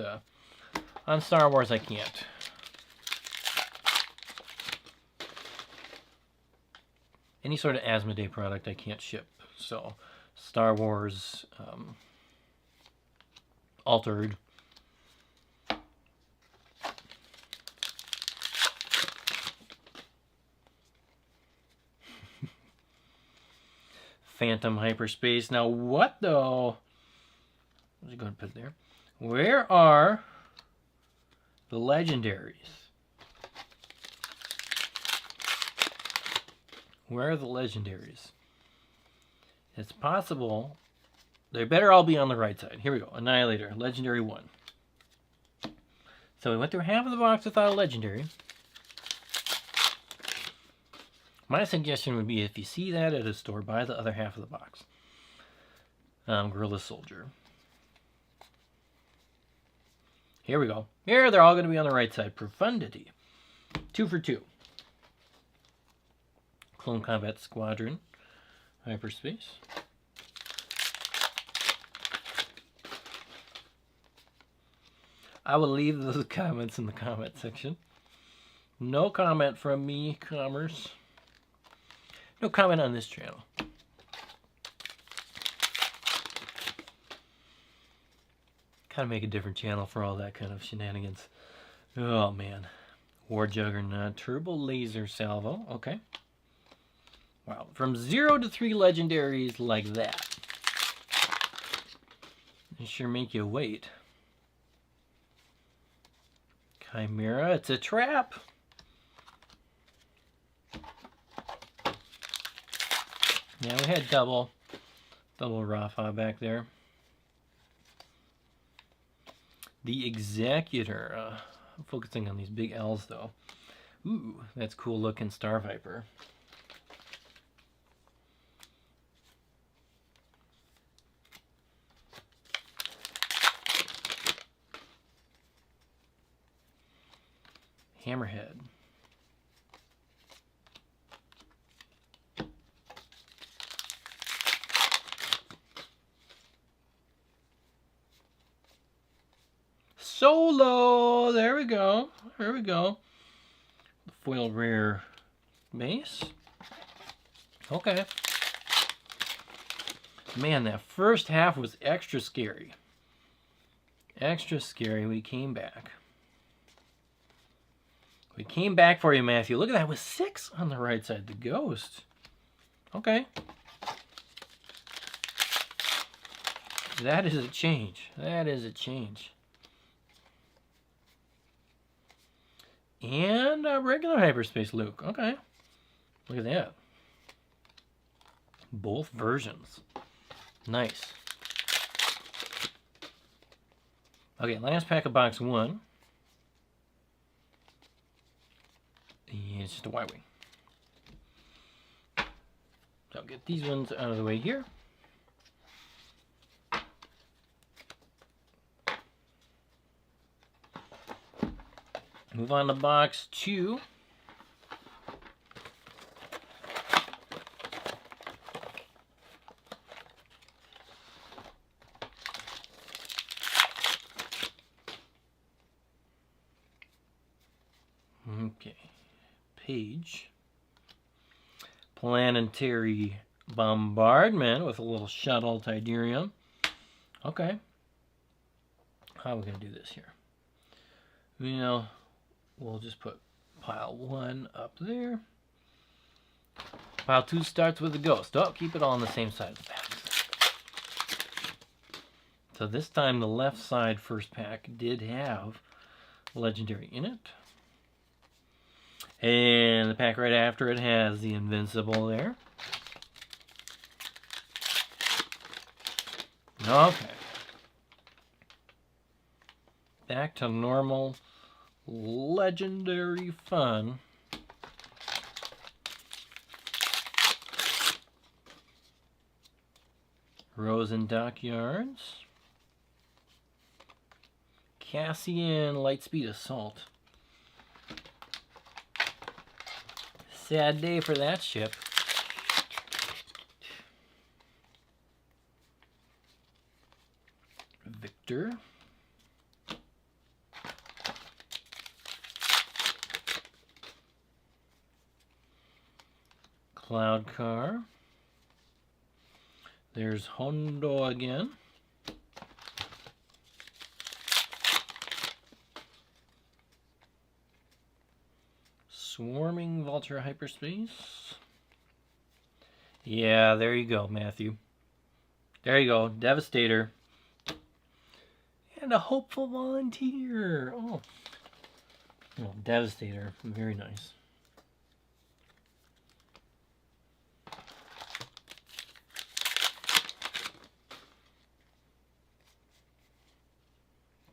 on Star Wars I can't. Any sort of Asmodee product I can't ship. So Star Wars Altered. Phantom Hyperspace. Now what though? just go ahead and put it there. Where are the legendaries? Where are the legendaries? It's possible. They better all be on the right side. Here we go. Annihilator. Legendary 1. So we went through half of the box without a legendary. My suggestion would be if you see that at a store, buy the other half of the box. Guerrilla Soldier. Here we go. Here, they're all going to be on the right side. Profundity. 2 for 2. Clone Combat Squadron. Hyperspace. I will leave those comments in the comment section. No comment from me, Commerce. No comment on this channel. Kind of make a different channel for all that kind of shenanigans. Oh, man. War Juggernaut. Turbo Laser Salvo. Okay. Wow. From 0 to 3 legendaries like that. They sure make you wait. Chimera. It's a trap. Yeah, we had double Rafa back there. The Executor. Focusing on these big L's, though. Ooh, that's cool looking Star Viper. Hammerhead. Solo! There we go. There we go. The foil rare base. Okay. Man, that first half was extra scary. Extra scary. We came back. We came back for you, Matthew. Look at that. With 6 on the right side. The Ghost. Okay. That is a change. That is a change. And a regular hyperspace Luke. Okay. Look at that. Both versions. Nice. Okay, last pack of box 1. And it's just a Y-Wing. So I'll get these ones out of the way here. Move on to box 2. Okay. Page. Planetary Bombardment with a little shuttle Tidarium. Okay. How are we going to do this here? You know, we'll just put pile 1 up there. Pile 2 starts with the Ghost. Oh, keep it all on the same side of the pack. So this time the left side first pack did have Legendary in it. And the pack right after it has the Invincible there. Okay. Back to normal legendary fun. Rose and Dockyards. Cassian Lightspeed Assault. Sad day for that ship. Victor. Cloud Car. There's Hondo again. Swarming Vulture Hyperspace. Yeah, there you go, Matthew. There you go, Devastator. And a hopeful volunteer. Oh, Devastator. Very nice.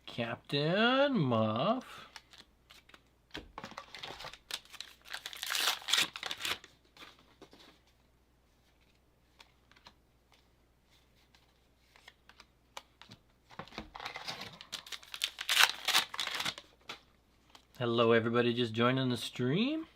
Captain Muff. Hello everybody just joining the stream.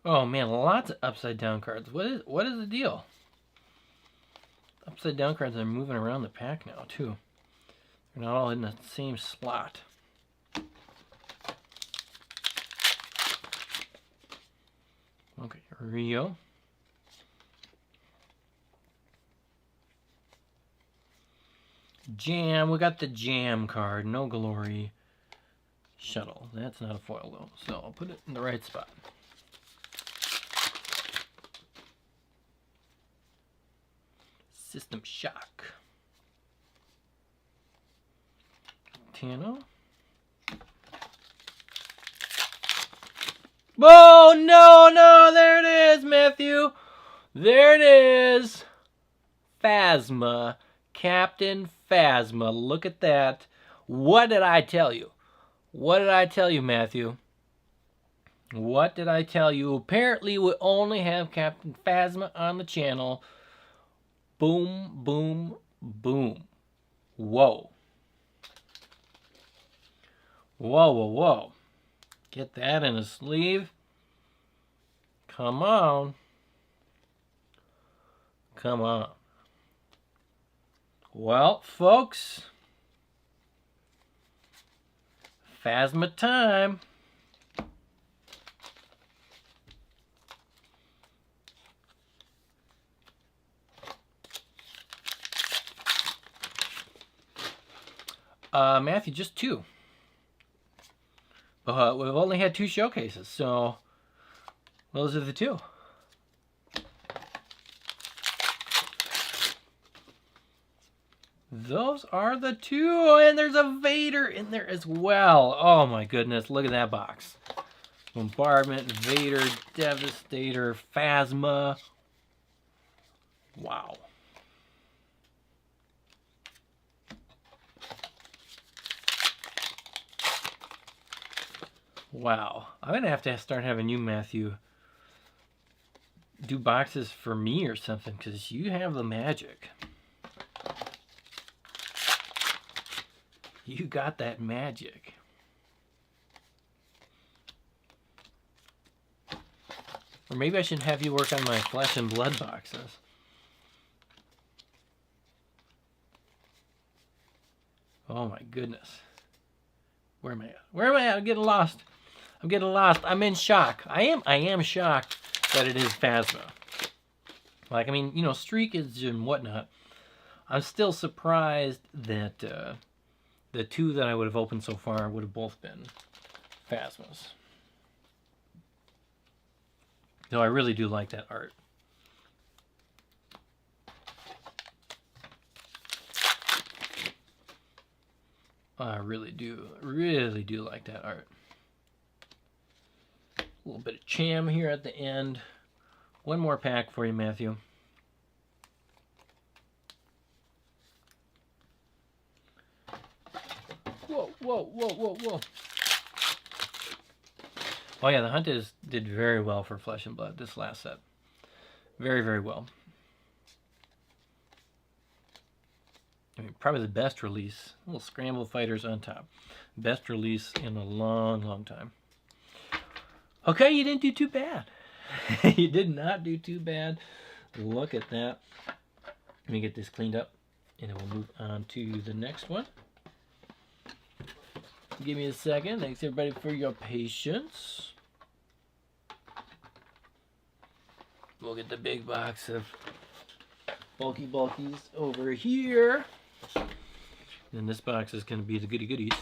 Oh man, lots of upside down cards. What is the deal? Upside down cards are moving around the pack now too. They're not all in the same slot. Okay, Rio. Jam, we got the Jam card. No Glory. Shuttle. That's not a foil though, so I'll put it in the right spot. System Shock. Tano. Oh, no, there it is, Matthew. There it is. Phasma. Captain Phasma. Look at that. What did I tell you? What did I tell you, Matthew? What did I tell you? Apparently, we only have Captain Phasma on the channel. Boom, boom, boom. Whoa. Whoa, whoa, whoa. Get that in a sleeve. Come on. Come on. Well, folks. Phasma time. Matthew, just 2. We've only had 2 showcases, so those are the 2. Those are the 2, and there's a Vader in there as well. Oh my goodness, look at that box. Bombardment, Vader, Devastator, Phasma. Wow. Wow. I'm going to have start having you, Matthew, do boxes for me or something, because you have the magic. You got that magic. Or maybe I should have you work on my Flesh and Blood boxes. Oh my goodness. Where am I at? Where am I at? I'm getting lost. I'm getting lost. I'm in shock. I am shocked that it is Phasma. Like, I mean, you know, streakage and whatnot. I'm still surprised that the 2 that I would have opened so far would have both been Phasmas. No, I really do like that art. I really do like that art. A little bit of Cham here at the end. One more pack for you, Matthew. Whoa, whoa, whoa, whoa, whoa. Oh yeah, the Hunt did very well for Flesh and Blood this last set. Very, very well. I mean, probably the best release. Little Scramble Fighters on top. Best release in a long, long time. Okay, you didn't do too bad. You did not do too bad. Look at that. Let me get this cleaned up, and then we'll move on to the next one. Give me a second. Thanks, everybody, for your patience. We'll get the big box of bulkies over here. And this box is going to be the goody goodies.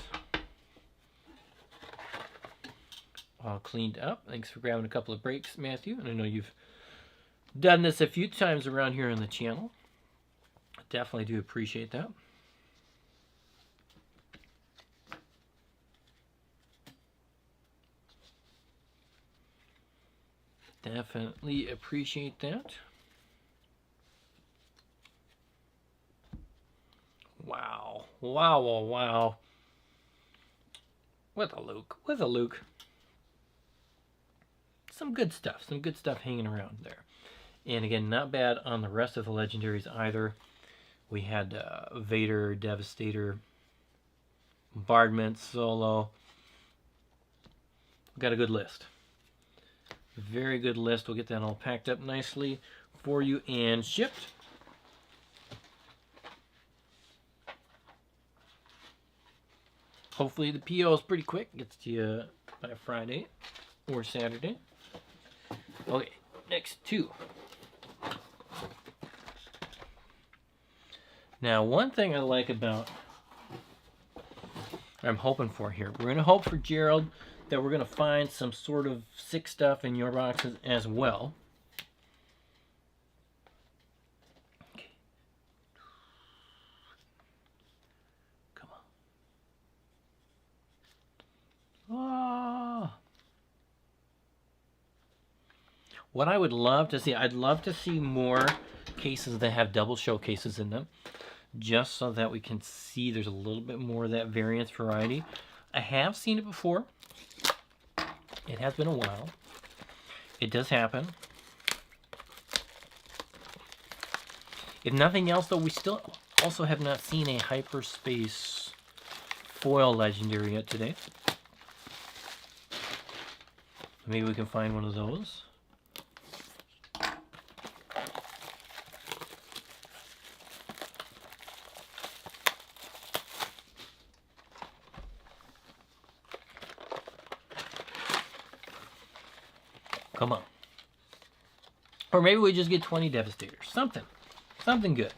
All cleaned up. Thanks for grabbing a couple of breaks, Matthew. And I know you've done this a few times around here on the channel. Definitely do appreciate that. Definitely appreciate that. Wow. Wow, wow, wow. With a Luke. With a Luke. Some good stuff. Some good stuff hanging around there. And again, not bad on the rest of the legendaries either. We had Vader, Devastator, Bombardment, Solo. Got a good list. Very good list. We'll get that all packed up nicely for you and shipped. Hopefully the PO is pretty quick. Gets to you by Friday or Saturday. Okay, next two. Now, one thing I like about, I'm hoping for here, we're going to hope for Gerald that we're going to find some sort of sick stuff in your boxes as well. Okay. Come on. Oh. What I would love to see, I'd love to see more cases that have double showcases in them, just so that we can see there's a little bit more of that variance variety. I have seen it before. It has been a while. It does happen. If nothing else, though, we still also have not seen a hyperspace foil legendary yet today. Maybe we can find one of those. Come on. Or maybe we just get 20 Devastators. Something. Something good.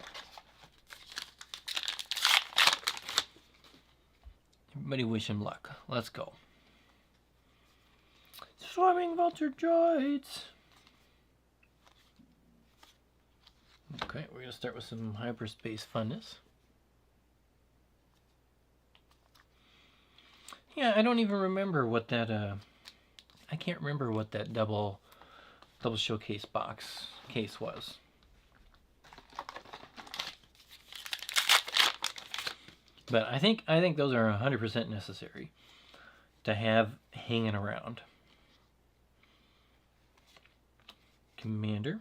Everybody wish him luck. Let's go. Swarming Vulture Droids. Okay, we're going to start with some hyperspace funness. Yeah, I don't even remember what that, I can't remember what that double showcase box case was. But I think those are 100% necessary to have hanging around. Commander.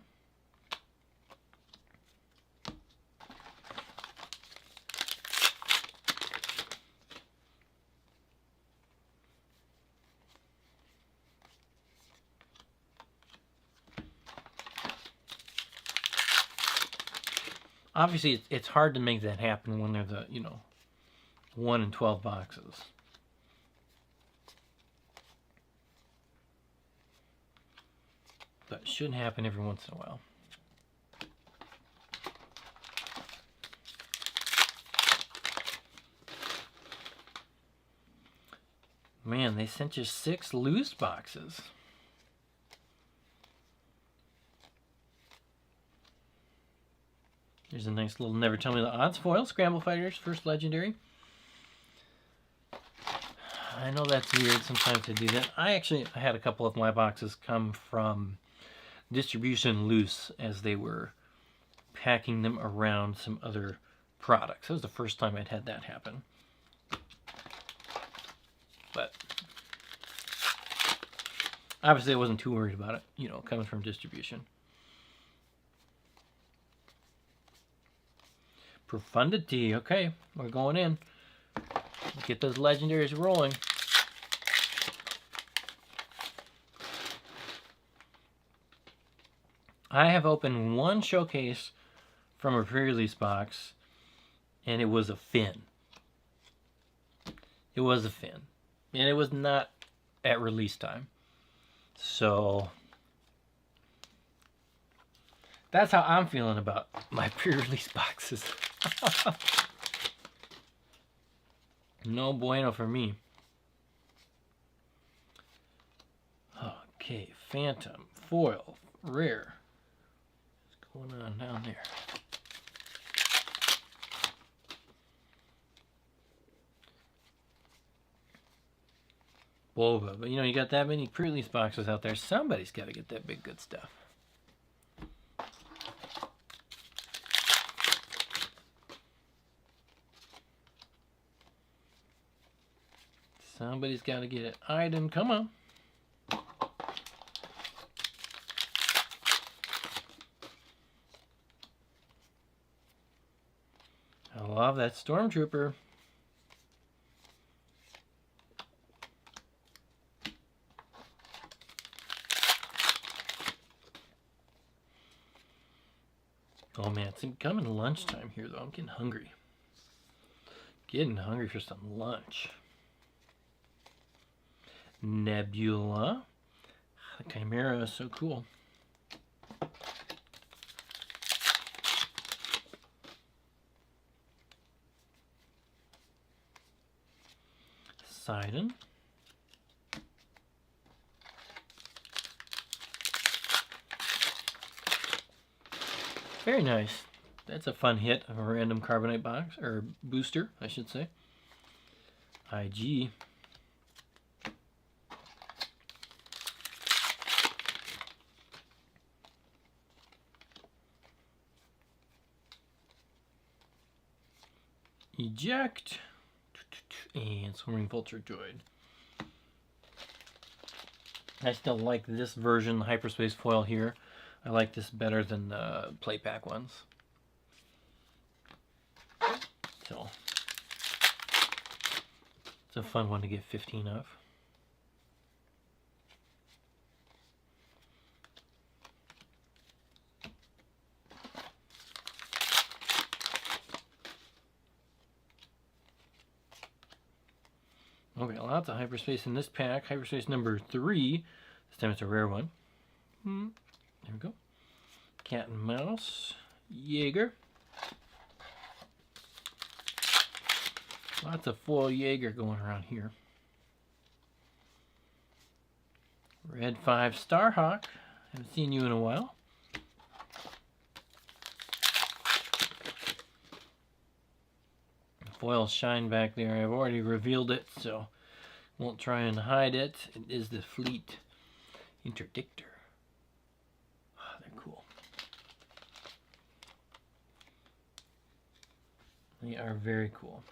Obviously, it's hard to make that happen when they're the, 1 in 12 boxes. But it should happen every once in a while. Man, they sent you 6 loose boxes. Here's a nice little Never Tell Me the Odds foil. Scramble Fighters, first legendary. I know that's weird sometimes to do that. I had a couple of my boxes come from distribution loose as they were packing them around some other products. That was the first time I'd had that happen. But obviously I wasn't too worried about it, coming from distribution. Profundity. Okay, we're going in. Get those legendaries rolling. I have opened one showcase from a pre-release box, and it was a Finn. It was a Finn. And it was not at release time. So That's how I'm feeling about my pre-release boxes. No bueno for me. Okay, Phantom, foil, rare. What's going on down there? Boba, but you know, you got that many pre-release boxes out there. Somebody's got to get that big good stuff. Somebody's got to get an item. Come on. I love that Stormtrooper. Oh man, it's coming lunchtime here though. I'm getting hungry. Getting hungry for some lunch. Nebula. The Chimera is so cool. Sidon. Very nice. That's a fun hit of a random carbonite box, or booster, I should say. IG. Eject. And Swimming Vulture Droid. I still like this version, the Hyperspace foil here. I like this better than the play pack ones. So, it's a fun one to get 15 of. Okay, lots of hyperspace in this pack. Hyperspace number 3. This time it's a rare one. There we go. Cat and Mouse. Jaeger. Lots of foil Jaeger going around here. Red 5 Starhawk. Haven't seen you in a while. Foil shine back there. I've already revealed it, so won't try and hide it. It is the Fleet Interdictor. Oh, they're cool. They are very cool.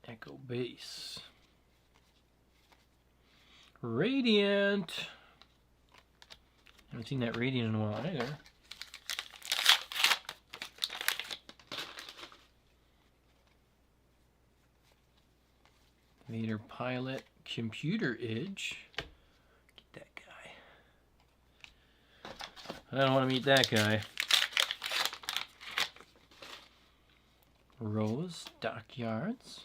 Echo Base. Radiant. Haven't seen that Radiant in a while either. Vader Pilot, Computer Edge. Get that guy. I don't want to meet that guy. Rose, Dockyards.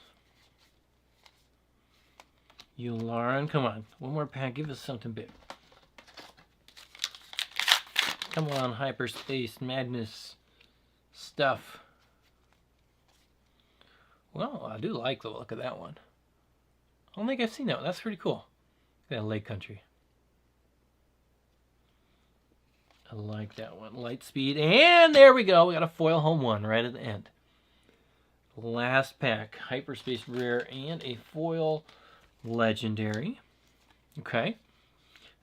Yularen, come on. One more pack, give us something big. Come on, hyperspace madness stuff. Well, I do like the look of that one. I don't think I've seen that one. That's pretty cool. Look at that Lake Country. I like that one. Lightspeed. And there we go. We got a foil home one right at the end. Last pack. Hyperspace rare and a foil legendary. Okay.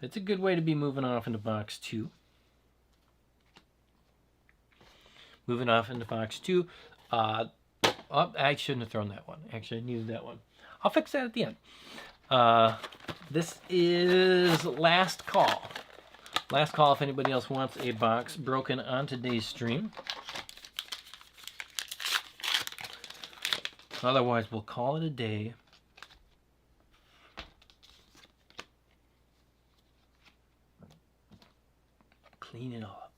That's a good way to be moving off into box 2. Moving off into box 2. Oh, I shouldn't have thrown that one. Actually, I needed that one. I'll fix that at the end. This is last call. Last call if anybody else wants a box broken on today's stream. Otherwise, we'll call it a day. Clean it all up.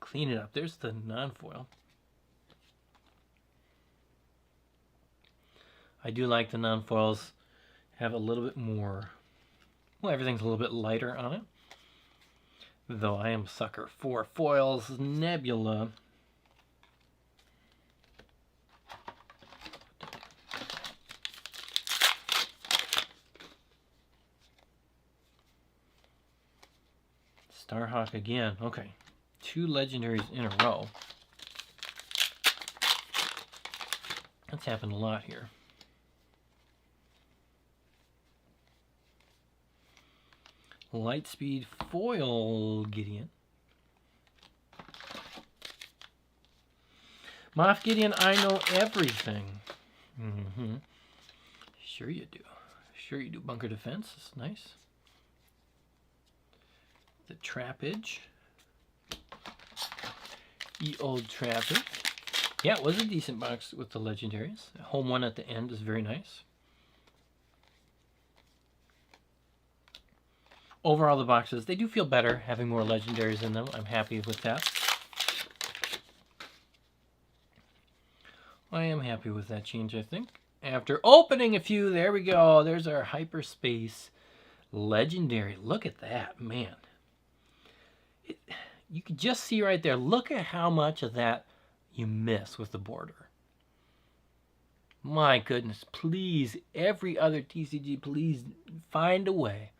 Clean it up. There's the non-foil. I do like the non-foils have a little bit more, well, everything's a little bit lighter on it. Though I am a sucker for foils. Nebula. Starhawk again. Okay. 2 legendaries in a row. That's happened a lot here. Lightspeed foil Gideon. Moff Gideon, I know everything. Mm-hmm. Sure you do. Sure you do. Bunker defense is nice. The trappage. Ye old trappage. Yeah, it was a decent box with the legendaries. The home one at the end is very nice. Overall, the boxes, they do feel better having more legendaries in them. I'm happy with that. I am happy with that change, I think. After opening a few, there we go. There's our hyperspace legendary. Look at that, man. You can just see right there. Look at how much of that you miss with the border. My goodness, please, every other TCG, please find a way.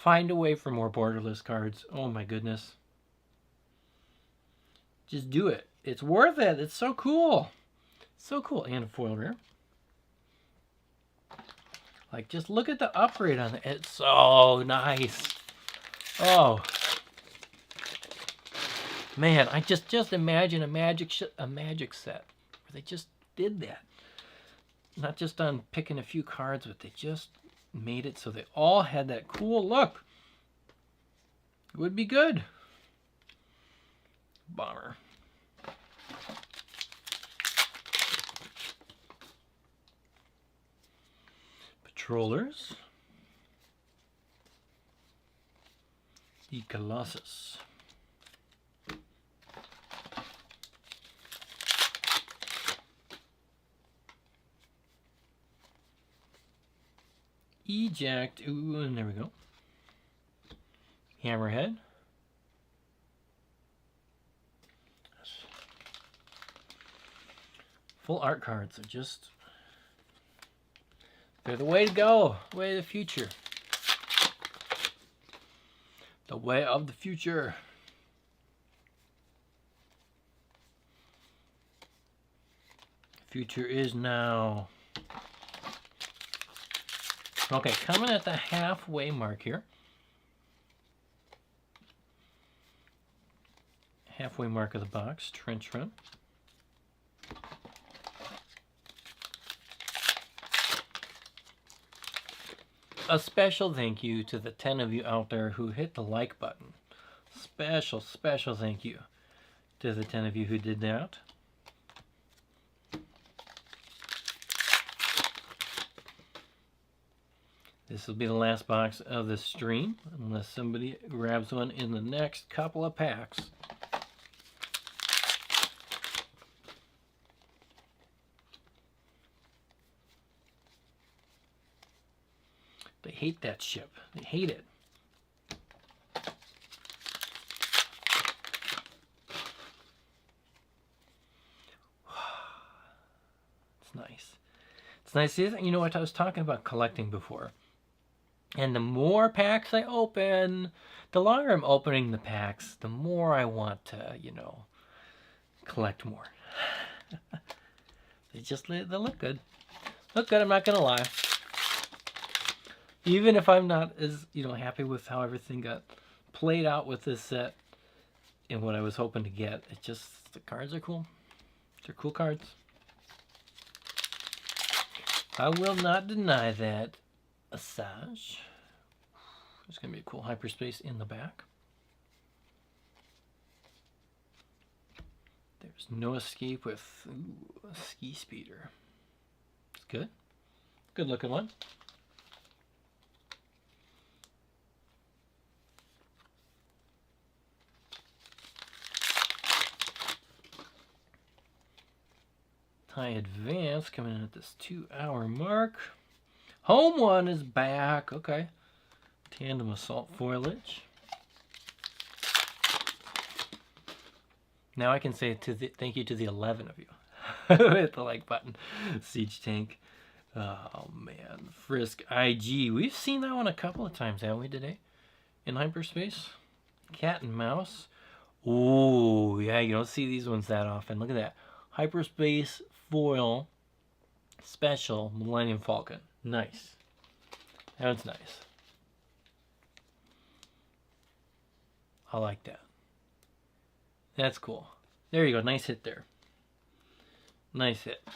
Find a way for more borderless cards. Oh my goodness. Just do it. It's worth it. It's so cool. So cool. And a foil rare. Like, just look at the upgrade on it. It's so nice. Oh. Man, I just imagine a magic set where they just did that. Not just on picking a few cards, but they just made it so they all had that cool look. It would be good. Bomber. Patrollers. The Colossus. Eject. Ooh, and there we go. Hammerhead. Full art cards are just... they're the way to go. Way of the future. The way of the future. Future is now. Okay, coming at the halfway mark here. Halfway mark of the box, Trench Run. A special thank you to the 10 of you out there who hit the like button. Special thank you to the 10 of you who did that. This will be the last box of the stream, unless somebody grabs one in the next couple of packs. They hate that ship. They hate it. It's nice. It's nice. You know what, I was talking about collecting before. And the more packs I open, the longer I'm opening the packs, the more I want to, you know, collect more. They look good. Look good, I'm not going to lie. Even if I'm not as, you know, happy with how everything got played out with this set and what I was hoping to get, it just, the cards are cool. They're cool cards. I will not deny that. Asajj. There's going to be a cool hyperspace in the back. There's no escape with a ski speeder. It's good. Good looking one. High Advance coming in at this 2-hour mark. Home one is back. Okay. Tandem assault foliage. Now I can say thank you to the 11 of you. Hit the like button. Siege Tank. Oh man. Frisk IG. We've seen that one a couple of times, haven't we, today? In hyperspace. Cat and Mouse. Ooh, yeah, you don't see these ones that often. Look at that. Hyperspace foil special Millennium Falcon. Nice. That's nice. I like that. That's cool. There you go. Nice hit there. Nice hit.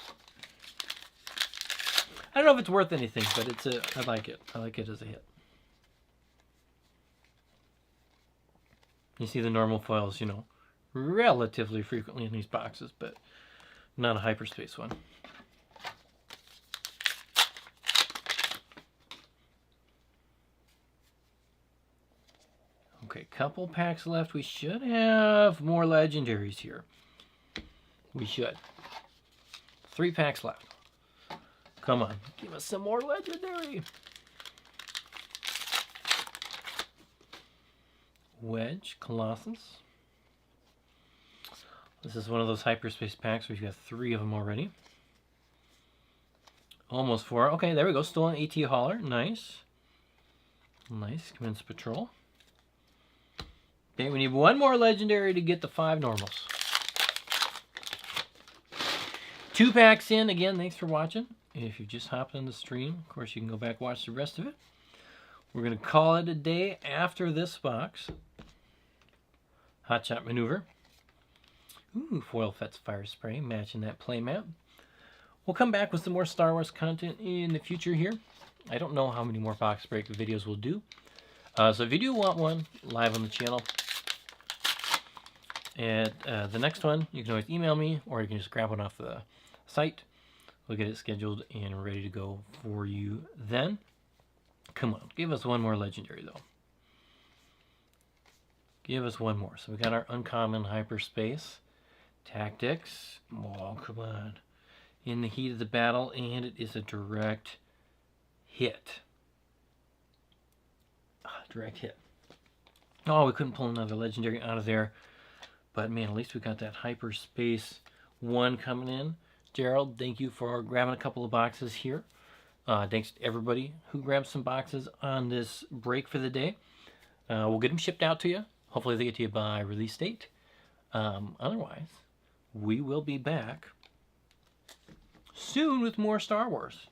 I don't know if it's worth anything, but it's a. I like it. I like it as a hit. You see the normal foils, you know, relatively frequently in these boxes, but not a hyperspace one. Okay, couple packs left. We should have more legendaries here. We should. 3 packs left. Come on, give us some more legendary. Wedge, Colossus. This is one of those hyperspace packs where you've got 3 of them already. Almost 4. Okay, there we go. Stolen AT Hauler. Nice. Nice. Commence Patrol. Okay, we need 1 more legendary to get the 5 normals. 2 packs in. Again, thanks for watching. If you just hopped on the stream, of course, you can go back and watch the rest of it. We're going to call it a day after this box. Hot Shot Maneuver. Ooh, Foil Fet's Fire Spray, matching that playmat. We'll come back with some more Star Wars content in the future here. I don't know how many more box break videos we'll do. So if you do want one live on the channel, and the next one, you can always email me, or you can just grab one off the site. We'll get it scheduled and ready to go for you then. Come on, give us 1 more legendary though. Give us 1 more. So we got our uncommon hyperspace tactics. Oh, come on. In the heat of the battle, and it is a direct hit. Direct hit. Oh, we couldn't pull another legendary out of there. But man, at least we got that hyperspace 1 coming in. Gerald, thank you for grabbing a couple of boxes here. Thanks to everybody who grabbed some boxes on this break for the day. We'll get them shipped out to you. Hopefully they get to you by release date. Otherwise, we will be back soon with more Star Wars.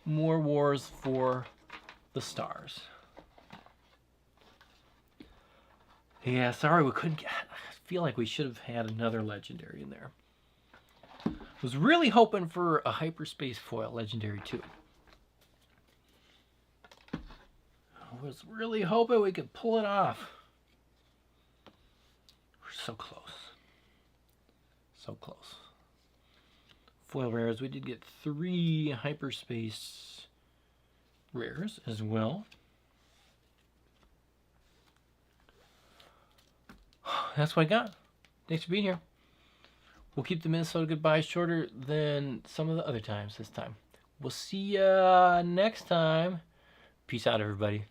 More wars for the stars. Yeah, sorry we couldn't get... I feel like we should have had another legendary in there. Was really hoping for a hyperspace foil legendary too. I was really hoping we could pull it off. We're so close. So close. Foil rares. We did get 3 hyperspace rares as well. That's what I got. Thanks for being here. We'll keep the Minnesota goodbyes shorter than some of the other times this time. We'll see ya next time. Peace out, everybody.